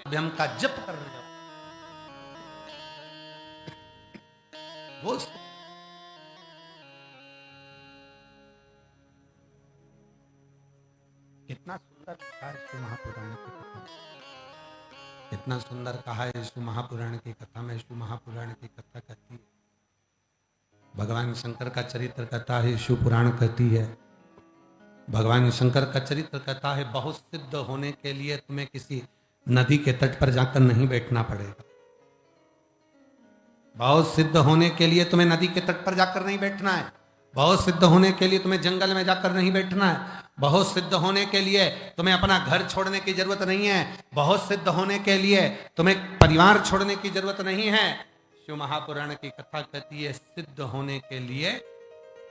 अभ्यम का जप कर रहे हो। वो कितना सुंदर कहा है शिव महापुराण की कथा, कितना सुंदर कहा है शिव महापुराण की कथा में। शिव महापुराण की कथा कहती है, भगवान शंकर का चरित्र कहता है, शिव पुराण कहती है भगवान शंकर का चरित्र कहता है, बहुत सिद्ध होने के लिए तुम्हें किसी नदी के तट पर जाकर नहीं बैठना पड़ेगा। बहुत सिद्ध होने के लिए तुम्हें नदी के तट पर जाकर नहीं बैठना है। बहुत सिद्ध होने के लिए तुम्हें जंगल में जाकर नहीं बैठना है। बहुत सिद्ध होने के लिए तुम्हें अपना घर छोड़ने की जरूरत नहीं है। बहुत सिद्ध होने के लिए तुम्हें परिवार छोड़ने की जरूरत नहीं है। शिव महापुराण की कथा कहती है, सिद्ध होने के लिए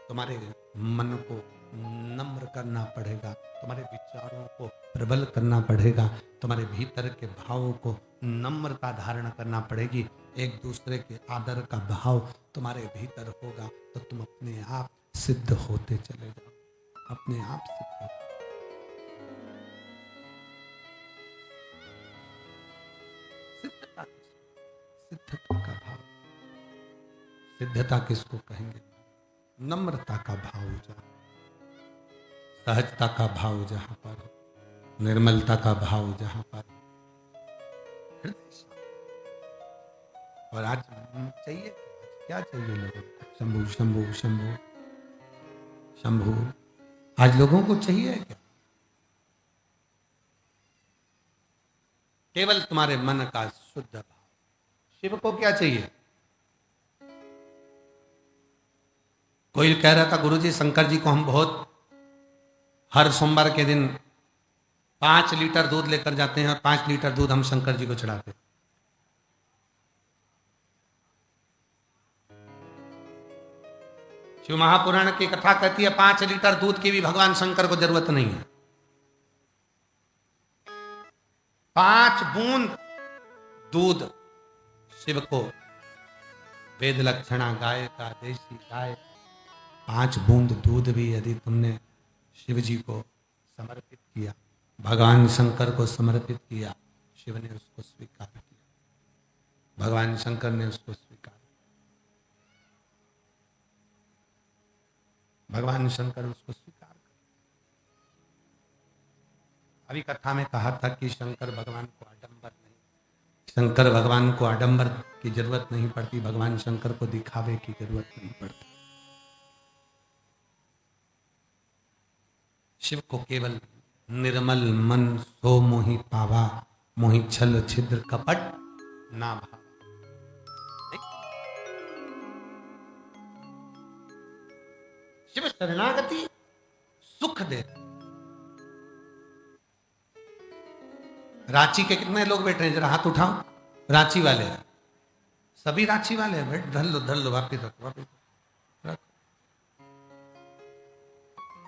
तुम्हारे मन को नम्र करना पड़ेगा, तुम्हारे विचारों को प्रबल करना पड़ेगा, तुम्हारे भीतर के भावों को नम्रता धारण करना पड़ेगी। एक दूसरे के आदर का भाव तुम्हारे भीतर होगा तो तुम अपने आप सिद्ध होते चले जाओ, अपने आप सिद्ध। सिद्धता, सिद्धता का भाव, सिद्धता किसको कहेंगे? नम्रता का भाव जहां, सहजता का भाव जहां पर, निर्मलता का भाव जहां पर, और आज चाहिए क्या चाहिए लोगों को? शंभू शंभू शंभू शंभू। आज लोगों को चाहिए क्या? केवल तुम्हारे मन का शुद्ध भाव। शिव को क्या चाहिए? कोई कह रहा था गुरुजी शंकर जी को हम बहुत हर सोमवार के दिन 5 लीटर दूध लेकर जाते हैं और 5 लीटर दूध हम शंकर जी को चढ़ाते हैं। शिव महापुराण की कथा कहती है 5 लीटर दूध की भी भगवान शंकर को जरूरत नहीं है। 5 बूंद दूध शिव को, वेद लक्षणा गाय का देसी गाय, 5 बूंद दूध भी यदि तुमने शिव जी को समर्पित किया, भगवान शंकर को समर्पित किया, शिव ने उसको स्वीकार किया, भगवान शंकर ने उसको स्वीकार, भगवान शंकर उसको स्वीकार कर। अभी कथा में कहा था कि शंकर भगवान को आडंबर नहीं, शंकर भगवान को आडंबर की जरूरत नहीं पड़ती, भगवान शंकर को दिखावे की जरूरत नहीं पड़ती। शिव को केवल निर्मल मन सो मोहि पावा, मोहि छल छिद्र कपट ना भावा। शिव शरणागति सुख दे। रांची के कितने लोग बैठे हैं? जरा हाथ उठाओ। रांची वाले, सभी रांची वाले हैं। बैठ, धर लो वापिस रखो, वापिस रखो।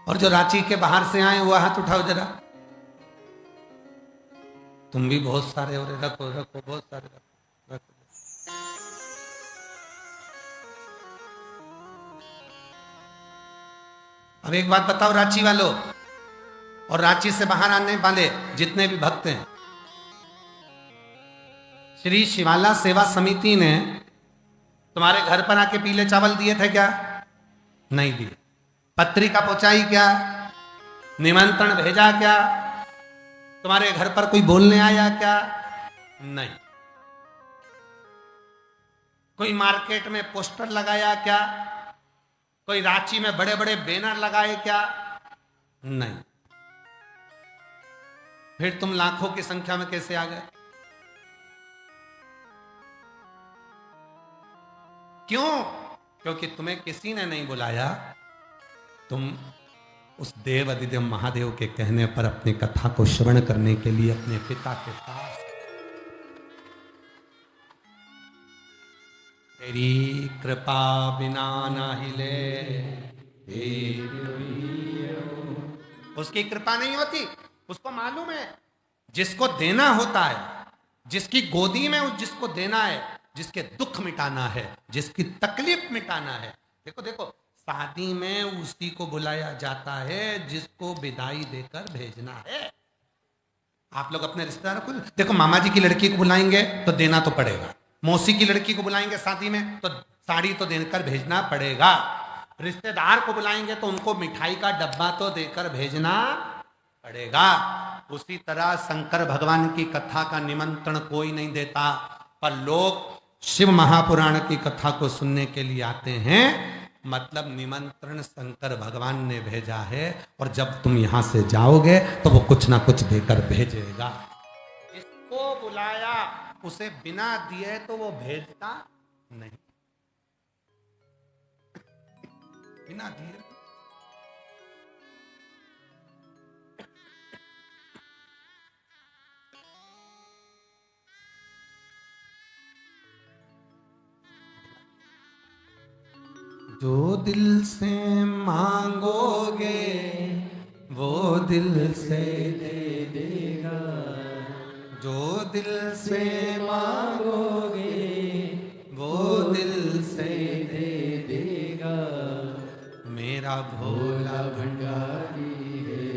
और जो रांची के बाहर से आए वो हाथ उठाओ जरा। तुम भी बहुत सारे हो रहे, रखो रखो, बहुत सारे रखो, रखो। अब एक बात बताओ रांची वालों और रांची से बाहर आने वाले जितने भी भक्त हैं, श्री शिवाला सेवा समिति ने तुम्हारे घर पर आके पीले चावल दिए थे क्या? नहीं दिए। पत्रिका पहुंचाई क्या? निमंत्रण भेजा क्या? तुम्हारे घर पर कोई बोलने आया क्या? नहीं। कोई मार्केट में पोस्टर लगाया क्या? कोई रांची में बड़े बड़े बैनर लगाए क्या? नहीं। फिर तुम लाखों की संख्या में कैसे आ गए? क्यों? क्योंकि तुम्हें किसी ने नहीं बुलाया। तुम उस देव अधिदेव महादेव के कहने पर अपनी कथा को श्रवण करने के लिए अपने पिता के पास, तेरी कृपा बिना ना हिले, उसकी कृपा नहीं होती। उसको मालूम है जिसको देना होता है, जिसकी गोदी में जिसको देना है, जिसके दुख मिटाना है, जिसकी तकलीफ मिटाना है। देखो देखो, शादी में उसी को बुलाया जाता है जिसको विदाई देकर भेजना है। आप लोग अपने रिश्तेदारों को देखो, मामा जी की लड़की को बुलाएंगे तो देना तो पड़ेगा, मौसी की लड़की को बुलाएंगे शादी में तो साड़ी तो देकर भेजना पड़ेगा, रिश्तेदार को बुलाएंगे तो उनको मिठाई का डब्बा तो देकर भेजना पड़ेगा। उसी तरह शंकर भगवान की कथा का निमंत्रण कोई नहीं देता, पर लोग शिव महापुराण की कथा को सुनने के लिए आते हैं। मतलब निमंत्रण शंकर भगवान ने भेजा है, और जब तुम यहां से जाओगे तो वो कुछ ना कुछ देकर भेजेगा। इसको बुलाया, उसे बिना दिए तो वो भेजता नहीं, बिना दिए। जो दिल से मांगोगे वो दिल से दे देगा, जो दिल से मांगोगे वो दिल से दे देगा। मेरा भोला भंडारी है,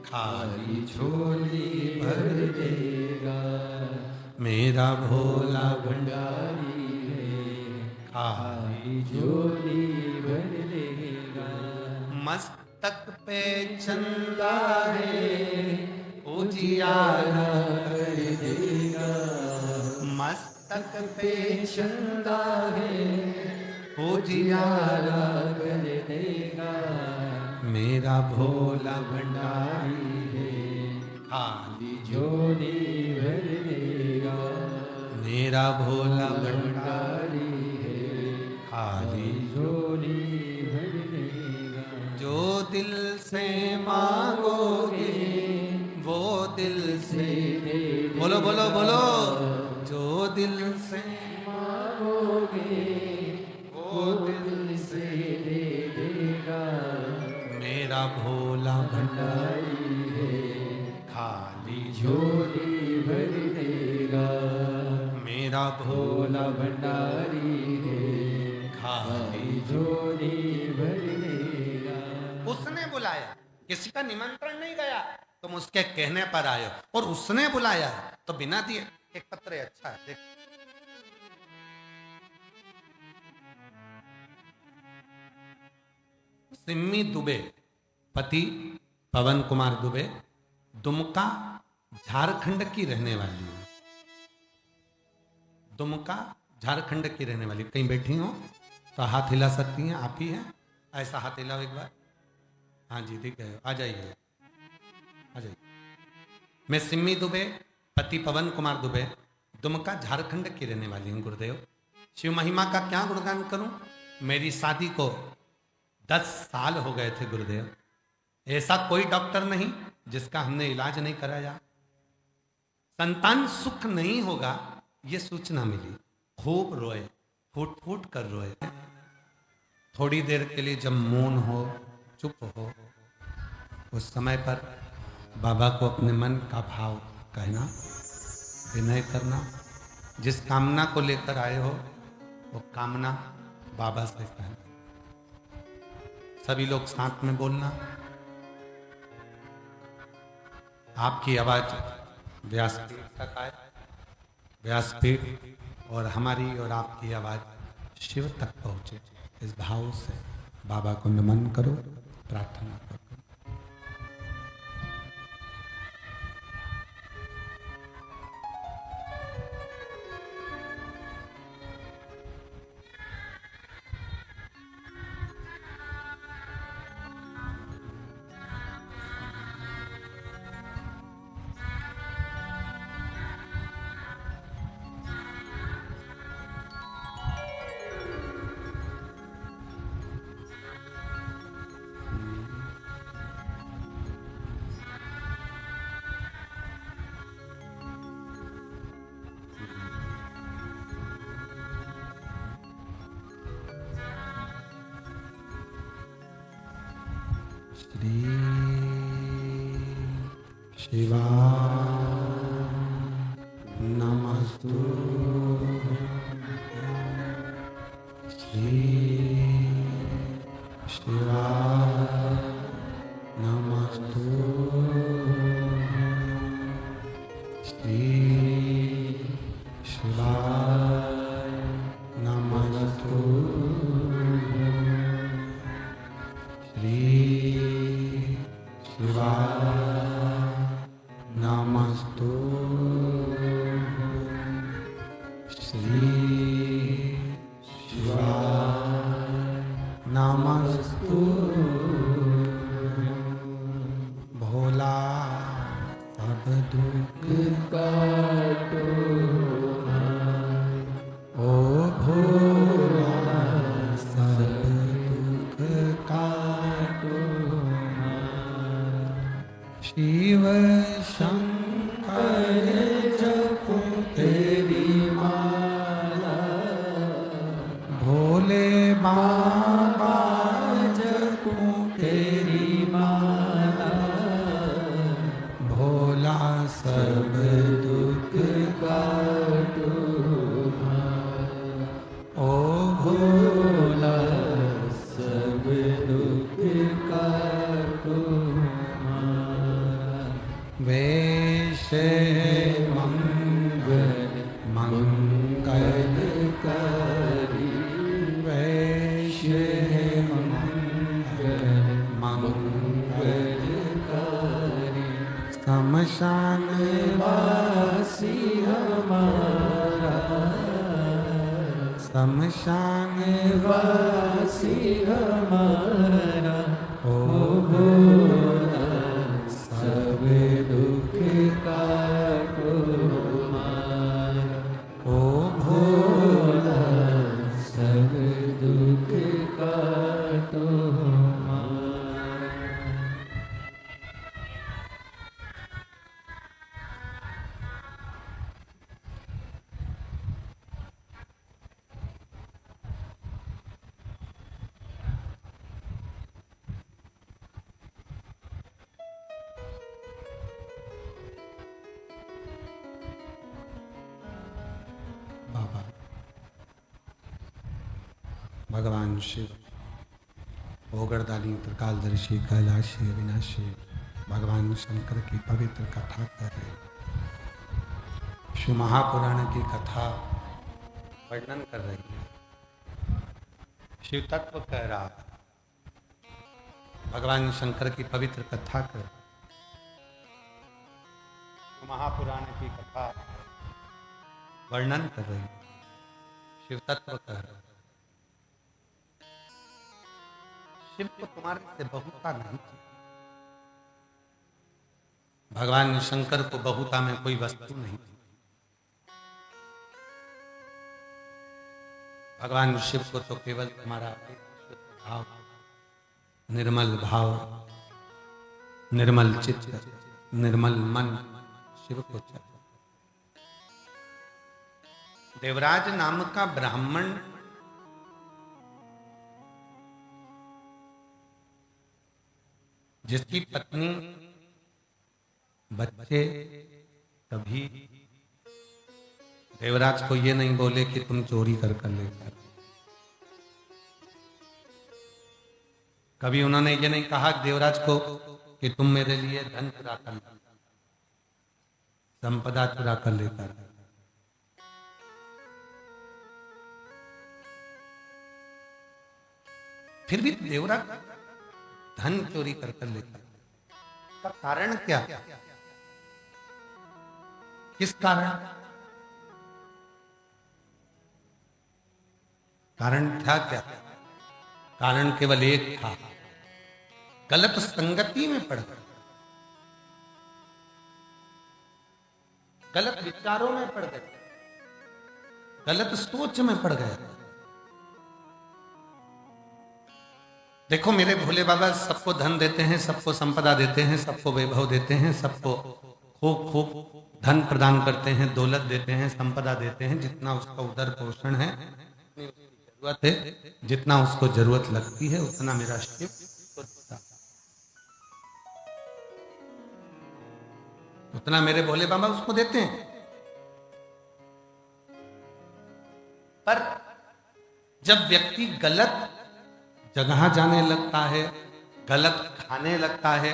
खाली झोली भर देगा। मेरा भोला भंडारी है, खाली झोली भर देगा। मस्तक पे चंदा है, उजियारा कर देगा। मस्तक पे चंदा है, उजियारा कर देगा। मेरा भोला भंडारी है, खाली झोली भर देगा। मेरा भोला भंडारी भंडारी है खाली झोली भर देगा। जो दिल से मांगोगे वो दिल से दे बोलो बोलो बोलो जो दिल से मांगोगे वो दिल से दे देगा। मेरा भोला भंडारी भंडारी है खाली झोली भर देगा। मेरा भोला भोला भंडारी है खाली झोली भर देगा। उसने बुलाया, किसी का निमंत्रण नहीं गया, तुम उसके कहने पर आए हो, और उसने बुलाया तो बिना दिए एक पत्र अच्छा है देख। सिम्मी दुबे पति पवन कुमार दुबे दुमका झारखंड की रहने वाली है। दुमका झारखंड की रहने वाली, कहीं बैठी हो तो हाथ हिला सकती हैं, आप ही हैं, ऐसा हाथ हिलाओ एक बार। हाँ जी ठीक है, आ जाइए आ जाइए। मैं सिम्मी दुबे पति पवन कुमार दुबे दुमका झारखंड की रहने वाली हूँ गुरुदेव। शिव महिमा का क्या गुणगान करूं। मेरी शादी को 10 साल हो गए थे गुरुदेव। ऐसा कोई डॉक्टर नहीं जिसका हमने इलाज नहीं कराया। संतान सुख नहीं होगा ये सूचना मिली, खूब रोए, फूट फूट कर रोए। थोड़ी देर के लिए जब मौन हो, चुप हो, उस समय पर बाबा को अपने मन का भाव कहना, विनय करना, जिस कामना को लेकर आए हो वो कामना बाबा से कहना। सभी लोग साथ में बोलना। आपकी आवाज व्यासपीठ तक आए, व्यासपीठ और हमारी और आपकी आवाज शिव तक पहुंचे, इस भाव से बाबा को नमन करो, प्रार्थना करो। श्री शिवा नमस्तु श्री शिवा नमस्तु श्री शिवा नमस्तु श्री शिवा नमस्तु श्री शिवा नमस्तु भोला सब दुख काटो ओ भोला सब दुख काटो शिव शंकर जपो तेरी माला भोले बाबा जपो तेरी माला भोला सब दुख काटो ओ भोला सब दुख काटो वेश मंगल मंगल करी वेश मंगल मंगल करी शमशान वासी हमारा शमशान वासी हमारा ओ भोला सब दुख भगवान शिव ओगरदानी त्रिकालदर्शी कैलाशी अविनाशी भगवान शंकर की पवित्र कथा कर रहे। शिव महापुराण की कथा वर्णन कर रही है। शिव तत्व कह रहा, भगवान शंकर की पवित्र कथा कर, शिव महापुराण की कथा वर्णन कर रही है। शिव तत्व कह रहा, शिव को तुम्हारे से बहुता नहीं चाहिए। भगवान शंकर को बहुता में कोई वस्तु नहीं। भगवान शिव को तो केवल तुम्हारा भाव, निर्मल भाव, निर्मल चित्त, निर्मल मन शिव को चाहिए। देवराज नाम का ब्राह्मण जिसकी पत्नी बच्चे कभी देवराज को ये नहीं बोले कि तुम चोरी कर लेकर, कभी उन्होंने ये नहीं कहा देवराज को कि तुम मेरे लिए धन चुरा कर, संपदा चुरा कर लेकर। फिर भी देवराज धन चोरी कर लेकर, का कारण क्या? किस कारण? कारण था क्या? कारण केवल एक था, गलत संगति में पड़ गए, गलत विचारों में पड़ गए, गलत सोच में पड़ गए। देखो मेरे भोले बाबा सबको धन देते हैं, सबको संपदा देते हैं, सबको वैभव देते हैं, सबको खूब खूब धन प्रदान करते हैं, दौलत देते हैं, संपदा देते हैं। जितना उसका उदर पोषण है, जितनी उसकी जरूरत है, जितना उसको जरूरत लगती है, उतना मेरा शिव को देता है, उतना मेरे भोले बाबा उसको देते हैं। पर जब व्यक्ति गलत जगह जाने लगता है, गलत खाने लगता है,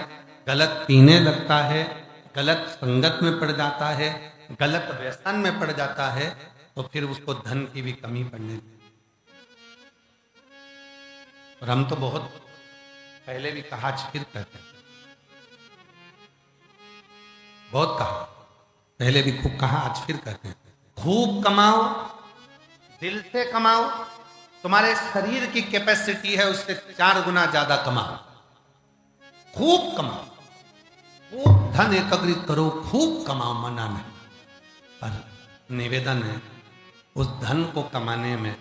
गलत पीने लगता है, गलत संगत में पड़ जाता है, गलत व्यसन में पड़ जाता है, तो फिर उसको धन की भी कमी पड़ने लगती। और हम तो बहुत पहले भी कहा, आज फिर कहते हैं, बहुत कहा, पहले भी खूब कहा, आज फिर कहते हैं, खूब कमाओ, दिल से कमाओ, तुम्हारे शरीर की कैपेसिटी है उससे 4 गुना ज्यादा कमाओ, खूब कमाओ, खूब धन एकत्रित करो, खूब कमाओ, मना नहीं। पर निवेदन है, उस धन को कमाने में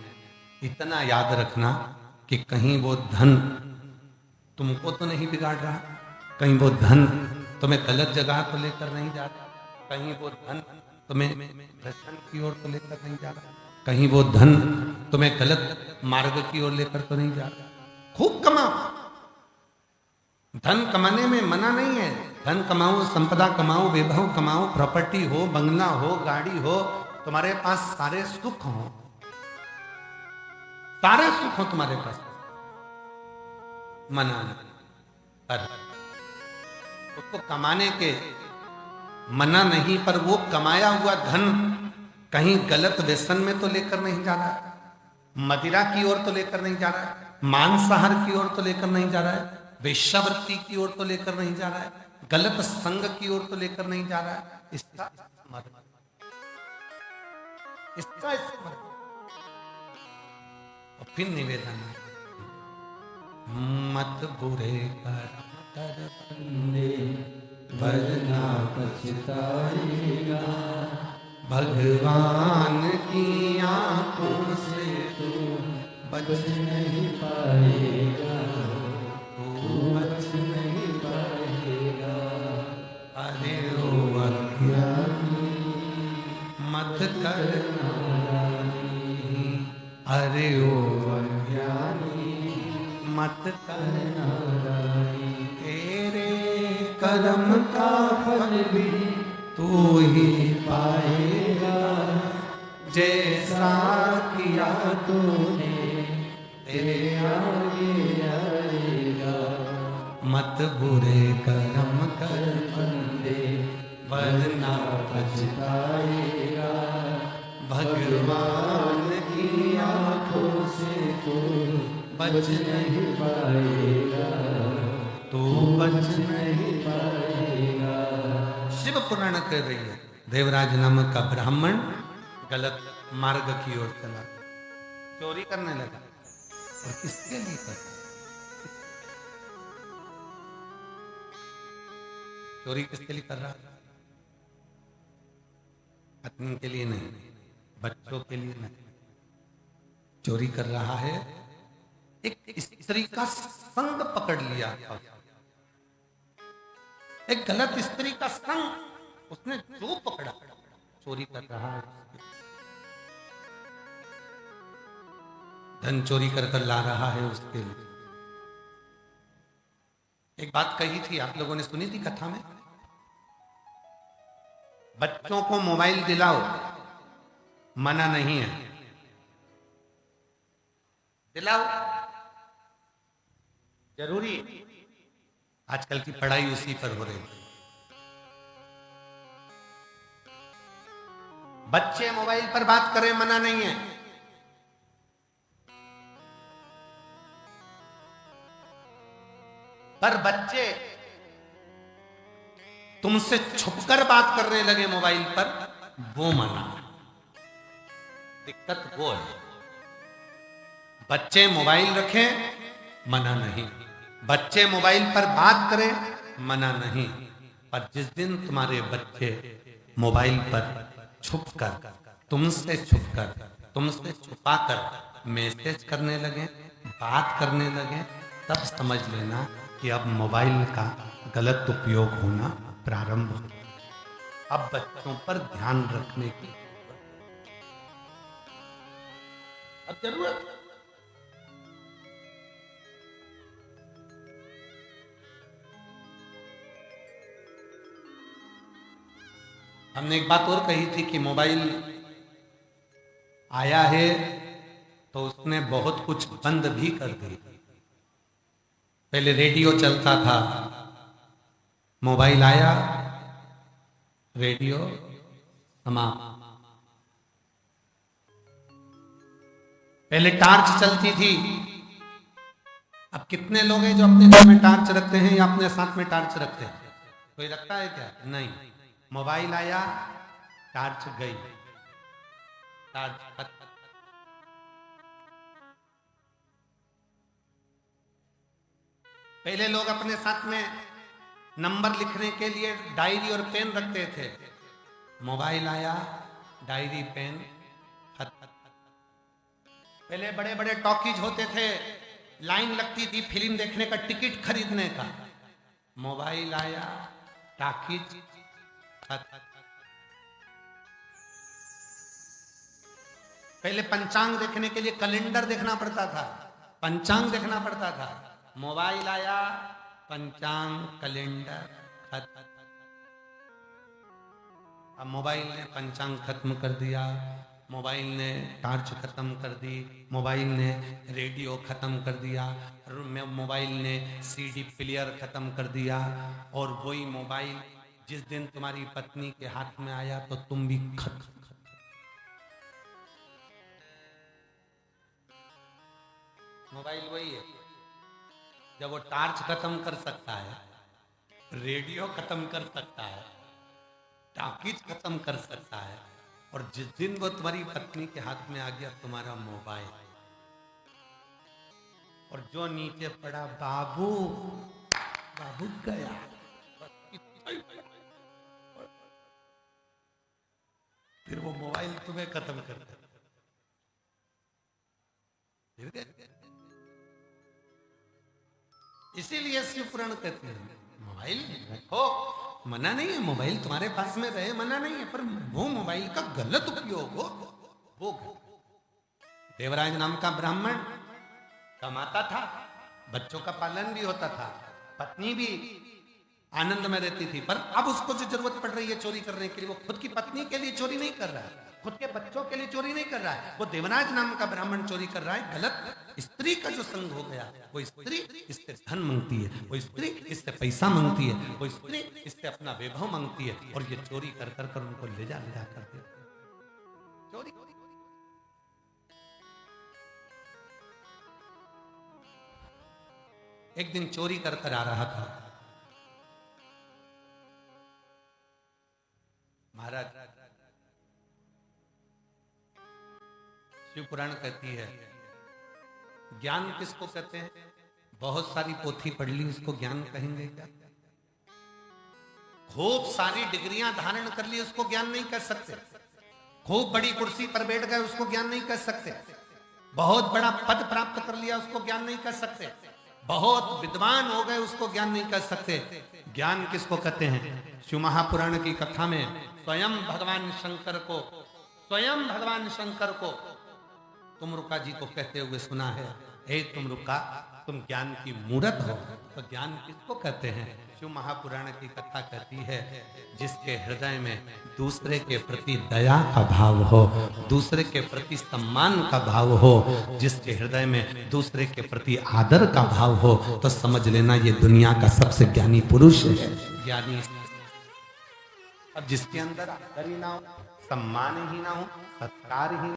इतना याद रखना कि कहीं वो धन तुमको तो नहीं बिगाड़ रहा, कहीं वो धन तुम्हें गलत जगह तो लेकर नहीं जा रहा, कहीं वो धन तुम्हें व्यसन की ओर तो लेकर नहीं जा रहा, कहीं वो धन तुम्हें गलत मार्ग की ओर लेकर तो नहीं जा रहा। खूब कमाओ, धन कमाने में मना नहीं है। धन कमाओ, संपदा कमाओ, वैभव कमाओ, प्रॉपर्टी हो, बंगला हो, गाड़ी हो, तुम्हारे पास सारे सुख हो, सारे सुख हो तुम्हारे पास, मना नहीं। पर उसको कमाने के मना नहीं, पर वो कमाया हुआ धन कहीं गलत व्यसन में तो लेकर नहीं जा रहा है, मदिरा की ओर तो लेकर नहीं जा रहा है, मांसाहार की ओर तो लेकर नहीं जा रहा है, वेश्यावृत्ति की ओर तो लेकर नहीं जा रहा है, गलत संग की ओर तो लेकर नहीं जा रहा है। इसका स्मरण, इसका स्मरण। और फिर निवेदन है, मत बुरे कर बंदे, वरना पछताएगा, भगवान की आंखों से तू बच नहीं पाएगा, तू बच नहीं पाएगा। अरे ओ अज्ञानी मत कर नादानी, अरे ओ अज्ञानी मत कर नादानी, तेरे कर्म का फल भी तू ही पाएगा, जैसा किया तूने तेरे आगे आएगा। मत बुरे कर्म कर बंदे वरना पछताएगा। भगवान की आंखों से तू बच नहीं पाएगा। तू बच नहीं पाएगा। शिव पुराण कर रही है। देवराज नामक का ब्राह्मण गलत मार्ग की ओर चला, चोरी करने लगा। और किसके लिए कर? चोरी किसके लिए कर रहा? पत्नी के लिए नहीं, बच्चों के लिए नहीं। चोरी कर रहा है, एक स्त्री का संग पकड़ लिया था। एक गलत स्त्री का संग उसने जो पकड़ा, चोरी कर रहा है। धन चोरी कर कर ला रहा है उसके लिए। एक बात कही थी, आप लोगों ने सुनी थी कथा में, बच्चों को मोबाइल दिलाओ, मना नहीं है, दिलाओ, जरूरी। आजकल की पढ़ाई उसी पर हो रही है। बच्चे मोबाइल पर बात करें, मना नहीं है, पर बच्चे तुमसे छुपकर बात करने लगे मोबाइल पर, वो मना। दिक्कत वो है। बच्चे मोबाइल रखें, मना नहीं। बच्चे मोबाइल पर बात करें, मना नहीं। पर जिस दिन तुम्हारे बच्चे मोबाइल पर छुपकर, तुमसे छुपाकर मैसेज करने लगे, बात करने लगे, तब समझ लेना कि अब मोबाइल का गलत उपयोग होना प्रारंभ हो। अब बच्चों पर ध्यान रखने की अब जरूरत। हमने एक बात और कही थी कि मोबाइल आया है तो उसने बहुत कुछ बंद भी कर दी। पहले रेडियो चलता था, मोबाइल आया, रेडियो समाप्त। पहले टार्च चलती थी। अब कितने लोग हैं जो अपने घर में टार्च रखते हैं या अपने साथ में टार्च रखते हैं? कोई रखता है क्या? नहीं। मोबाइल आया, टार्च गई, टार्च। पहले लोग अपने साथ में नंबर लिखने के लिए डायरी और पेन रखते थे। मोबाइल आया, डायरी पेन खत्म। पहले बड़े बड़े टॉकीज होते थे, लाइन लगती थी फिल्म देखने का, टिकट खरीदने का। मोबाइल आया, टॉकीज खत्म। पहले पंचांग देखने के लिए कैलेंडर देखना पड़ता था, पंचांग देखना पड़ता था। मोबाइल आया, पंचांग कैलेंडर खत्म। अब मोबाइल ने पंचांग खत्म कर दिया, मोबाइल ने टार्च खत्म कर दी, मोबाइल ने रेडियो खत्म कर दिया, मोबाइल ने सीडी प्लेयर खत्म कर दिया। और वही मोबाइल जिस दिन तुम्हारी पत्नी के हाथ में आया तो तुम भी खत्म। मोबाइल वही है, जब वो टार्च खत्म कर सकता है, रेडियो खत्म कर सकता है, टॉकीज खत्म कर सकता है, और जिस दिन वो तुम्हारी पत्नी के हाथ में आ गया तुम्हारा मोबाइल, और जो नीचे पड़ा बाबू, बाबू गया, फिर वो मोबाइल तुम्हें खत्म कर देता। इसीलिए शिव पुराण कहते हैं मोबाइल रखो, मना नहीं है, मोबाइल तुम्हारे पास में रहे, मना नहीं है, पर वो मोबाइल का गलत उपयोग हो वो। देवराज नाम का ब्राह्मण कमाता था, बच्चों का पालन भी होता था, पत्नी भी आनंद में रहती थी, पर अब उसको जो जरूरत पड़ रही है चोरी करने के लिए, वो खुद की पत्नी के लिए चोरी नहीं कर रहा है, खुद के बच्चों के लिए चोरी नहीं कर रहा है, वो देवराज नाम का ब्राह्मण चोरी कर रहा है। गलत स्त्री का जो संग हो गया, वो स्त्री इससे धन मांगती है, वो स्त्री इससे पैसा मांगती है, वो स्त्री इससे अपना वैभव मांगती है, और ये चोरी कर कर कर उनको ले जा करते चोरी। एक दिन चोरी कर कर आ रहा था महाराज। शिव पुराण कहती है ज्ञान किसको कहते हैं? बहुत सारी पोथी पढ़ ली उसको ज्ञान कहेंगे क्या? खूब सारी डिग्रियां धारण कर ली उसको ज्ञान नहीं कह सकते, खूब बड़ी कुर्सी पर बैठ गए उसको ज्ञान नहीं कह सकते, बहुत बड़ा पद प्राप्त कर लिया उसको ज्ञान नहीं कह सकते, बहुत विद्वान हो गए उसको ज्ञान नहीं कह सकते। ज्ञान किसको कहते हैं? शिव महापुराण की कथा में स्वयं भगवान शंकर को तुमरुका जी को कहते हुए सुना है, हे तुमरुका तुम ज्ञान की मूरत हो। तो ज्ञान किसको कहते हैं? शिव महापुराण की कथा कहती है जिसके हृदय में दूसरे के प्रति दया का भाव हो, दूसरे के प्रति सम्मान का भाव हो, जिसके हृदय में दूसरे के प्रति आदर का भाव हो, तो समझ लेना ये दुनिया का सबसे ज्ञानी पुरुष है, ज्ञानी। अब जिसके अंदर आदर ही ना हो, सम्मान ही ना हो, सत्कार ही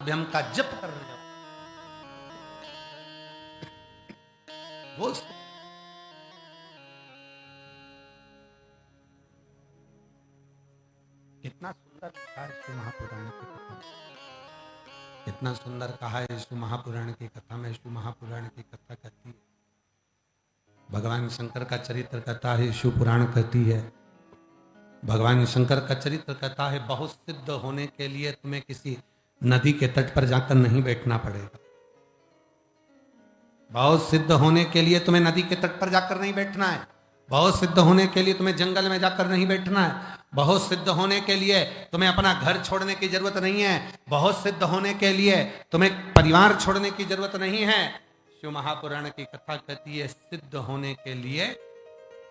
अभ्यम का जप कर रहे हो वो कितना सुंदर कहा है शिव महापुराण की कथा में, कितना सुंदर कहा है शिव महापुराण की कथा में। शिव महापुराण की कथा कहती है भगवान शंकर का चरित्र कहता है, शिव पुराण कहती है भगवान शंकर का चरित्र कहता है बहुत सिद्ध होने के लिए तुम्हें किसी नदी के तट पर जाकर नहीं बैठना पड़ेगा, बहुत सिद्ध होने के लिए तुम्हें नदी के तट पर जाकर नहीं बैठना है, बहुत सिद्ध होने के लिए तुम्हें जंगल में जाकर नहीं बैठना है, बहुत सिद्ध होने के लिए तुम्हें अपना घर छोड़ने की जरूरत नहीं है, बहुत सिद्ध होने के लिए तुम्हें परिवार छोड़ने की जरूरत नहीं है। शिव महापुराण की कथा कहती है सिद्ध होने के लिए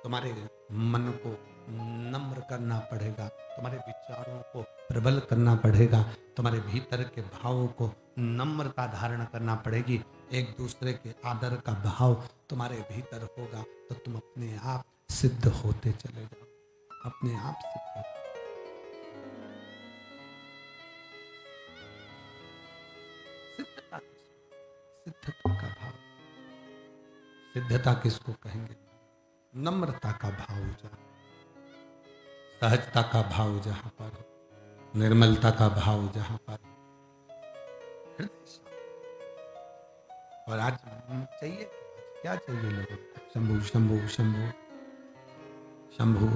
तुम्हारे मन को नम्र करना पड़ेगा, तुम्हारे विचारों को प्रबल करना पड़ेगा, तुम्हारे भीतर के भावों को नम्रता धारण करना पड़ेगी, एक दूसरे के आदर का भाव तुम्हारे भीतर होगा तो तुम अपने आप सिद्ध होते चले जाओ, अपने आप सिद्ध। सिद्धता का भाव, सिद्धता किसको कहेंगे? नम्रता का भाव जहाँ, सहजता का भाव जहां पर हो, निर्मलता का भाव जहां पर हो। और आज चाहिए क्या चाहिए लोगों को? शंभु शंभु शंभु शंभु,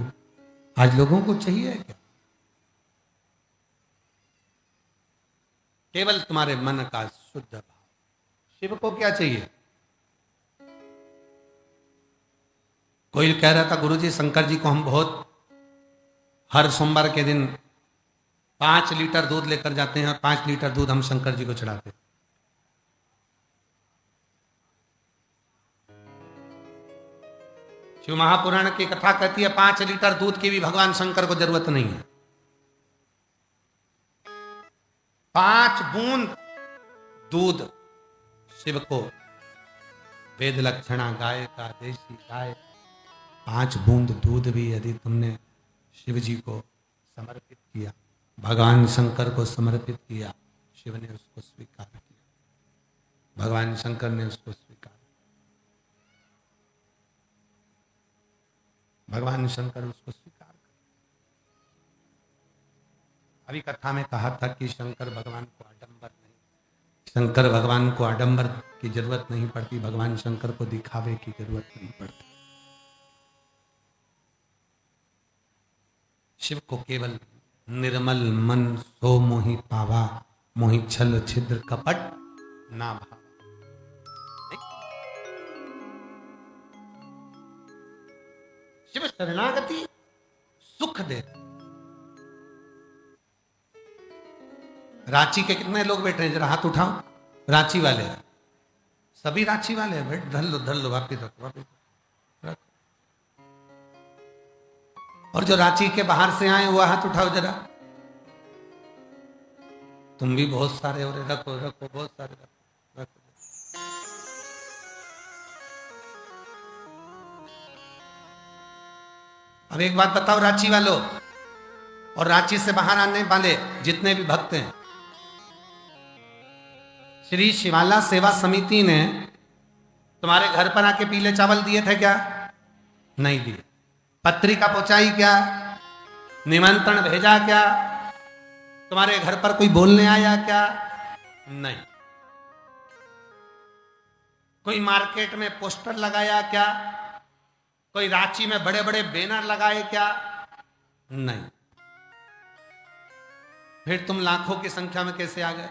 आज लोगों को चाहिए क्या? केवल तुम्हारे मन का शुद्ध भाव। शिव को क्या चाहिए? कोई कह रहा था गुरुजी शंकर जी को हम बहुत हर सोमवार के दिन 5 लीटर दूध लेकर जाते हैं और 5 लीटर दूध हम शंकर जी को चढ़ाते हैं। शिव महापुराण की कथा कहती है 5 लीटर दूध की भी भगवान शंकर को जरूरत नहीं है। 5 बूंद दूध शिव को वेद लक्षणा गाय का देशी गाय 5 बूंद दूध भी यदि तुमने शिव जी को समर्पित किया, भगवान शंकर को समर्पित किया, शिव ने उसको स्वीकार किया, भगवान शंकर ने उसको स्वीकार, भगवान शंकर उसको स्वीकार कर। अभी कथा में कहा था कि शंकर भगवान को आडंबर नहीं, शंकर भगवान को आडंबर की जरूरत नहीं पड़ती, भगवान शंकर को दिखावे की जरूरत नहीं पड़ती। शिव को केवल निर्मल मन सो मोहि पावा, मोहि छल छिद्र कपट ना भावा। शिव शरणागति सुख दे। रांची के कितने लोग बैठे हैं, जरा हाथ उठाओ। रांची वाले, सभी रांची वाले हैं। बैठ, धर लो वापिस रखो, वापिस रखो। और जो रांची के बाहर से आए वो हाथ उठाओ जरा। तुम भी बहुत सारे हो रहे, रखो रखो, बहुत सारे रखो रखो। अब एक बात बताओ रांची वालों और रांची से बाहर आने वाले जितने भी भक्त हैं, श्री शिवाला सेवा समिति ने तुम्हारे घर पर आके पीले चावल दिए थे क्या? नहीं दिए। पत्रिका पहुंचाई क्या? निमंत्रण भेजा क्या? तुम्हारे घर पर कोई बोलने आया क्या? नहीं। कोई मार्केट में पोस्टर लगाया क्या? कोई रांची में बड़े बड़े बैनर लगाए क्या? नहीं। फिर तुम लाखों की संख्या में कैसे आ गए?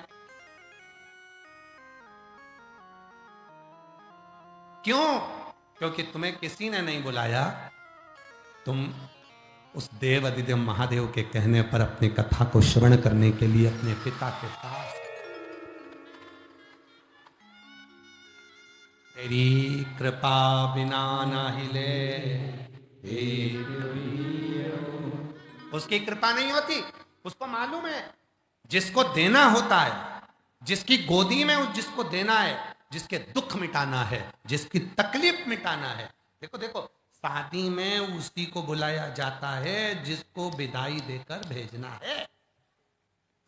क्यों? क्योंकि तुम्हें किसी ने नहीं बुलाया। तुम उस देव अधिदेव महादेव के कहने पर अपनी कथा को श्रवण करने के लिए अपने पिता के पास। तेरी कृपा बिना ना हिले, उसकी कृपा नहीं होती। उसको मालूम है जिसको देना होता है, जिसकी गोदी में जिसको देना है, जिसके दुख मिटाना है, जिसकी तकलीफ मिटाना है। देखो देखो, शादी में उसी को बुलाया जाता है जिसको विदाई देकर भेजना है।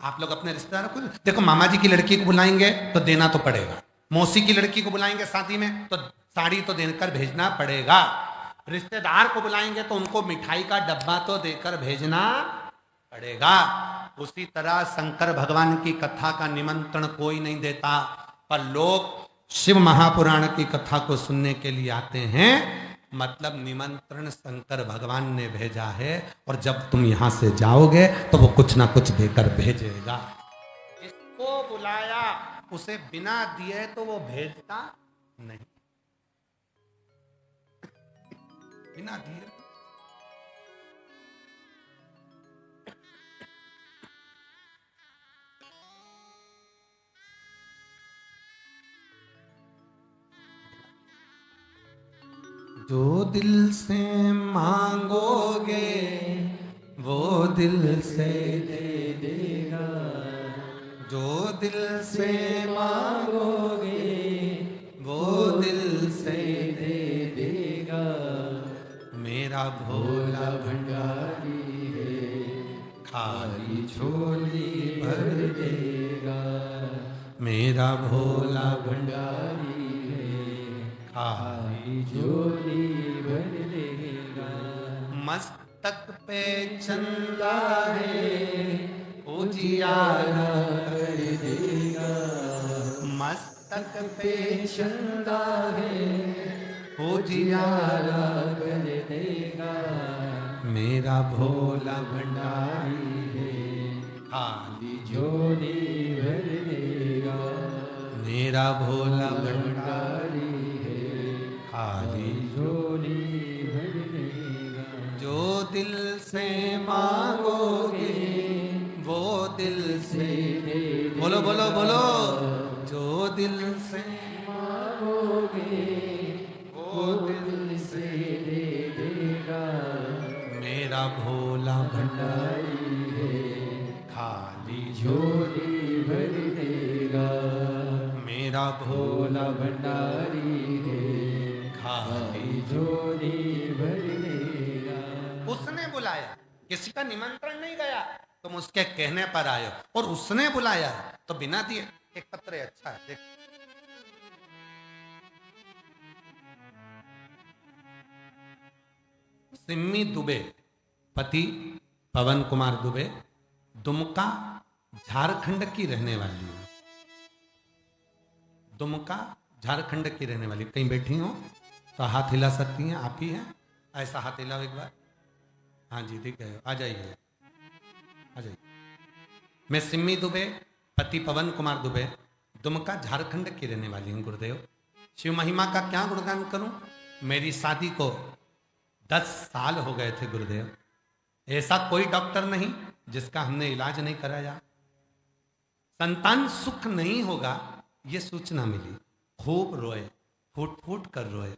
आप लोग अपने रिश्तेदारों को देखो, मामा जी की लड़की को बुलाएंगे तो देना तो पड़ेगा, मौसी की लड़की को बुलाएंगे शादी में तो साड़ी तो देकर भेजना पड़ेगा, रिश्तेदार को बुलाएंगे तो उनको मिठाई का डब्बा तो देकर भेजना पड़ेगा। उसी तरह शंकर भगवान की कथा का निमंत्रण कोई नहीं देता, पर लोग शिव महापुराण की कथा को सुनने के लिए आते हैं। मतलब निमंत्रण शंकर भगवान ने भेजा है, और जब तुम यहां से जाओगे तो वो कुछ ना कुछ देकर भेजेगा। इसको बुलाया, उसे बिना दिए तो वो भेजता नहीं, बिना दिए। जो दिल से मांगोगे वो दिल से दे देगा, जो दिल से मांगोगे वो दिल से दे देगा। मेरा भोला भंडारी है, खाली झोली भर देगा। मेरा भोला भंडारी है, खाली झोली भर देगा। मस्तक पे चंदा है, उजियारा कर देगा। मस्तक पे चंदा है, उजियारा कर देगा। मेरा भोला भंडारी है, खाली झोली भर देगा। मेरा भोला भंडारी खाली झोली भर देगा। जो दिल से मांगोगे वो दिल से दे। बोलो बोलो बोलो, जो दिल से मांगोगे वो दिल से दे देगा। मेरा भोला भंडारी है, खाली झोली भर देगा। मेरा भोला भंडारी रे खाली झोली भर मेरा। उसने बुलाया, किसी का निमंत्रण नहीं गया, तुम उसके कहने पर आए हो, और उसने बुलाया तो बिना दिए। एक पत्र है, अच्छा है, देख। सिम्मी दुबे, पति पवन कुमार दुबे, दुमका झारखंड की रहने वाली है। दुमका झारखंड की रहने वाली। कहीं बैठी हो तो हाथ हिला सकती हैं, आप ही हैं, ऐसा हाथ हिलाओ एक बार। हाँ जी, दिख गए हो, आ जाइए, आ जाइए। मैं सिम्मी दुबे, पति पवन कुमार दुबे, दुमका झारखंड की रहने वाली हूँ गुरुदेव। शिव महिमा का क्या गुणगान करूं? मेरी शादी को 10 साल हो गए थे गुरुदेव। ऐसा कोई डॉक्टर नहीं जिसका हमने इलाज नहीं कराया। संतान सुख नहीं होगा ये सूचना मिली, खूब रोए, फूट फूट कर रोए।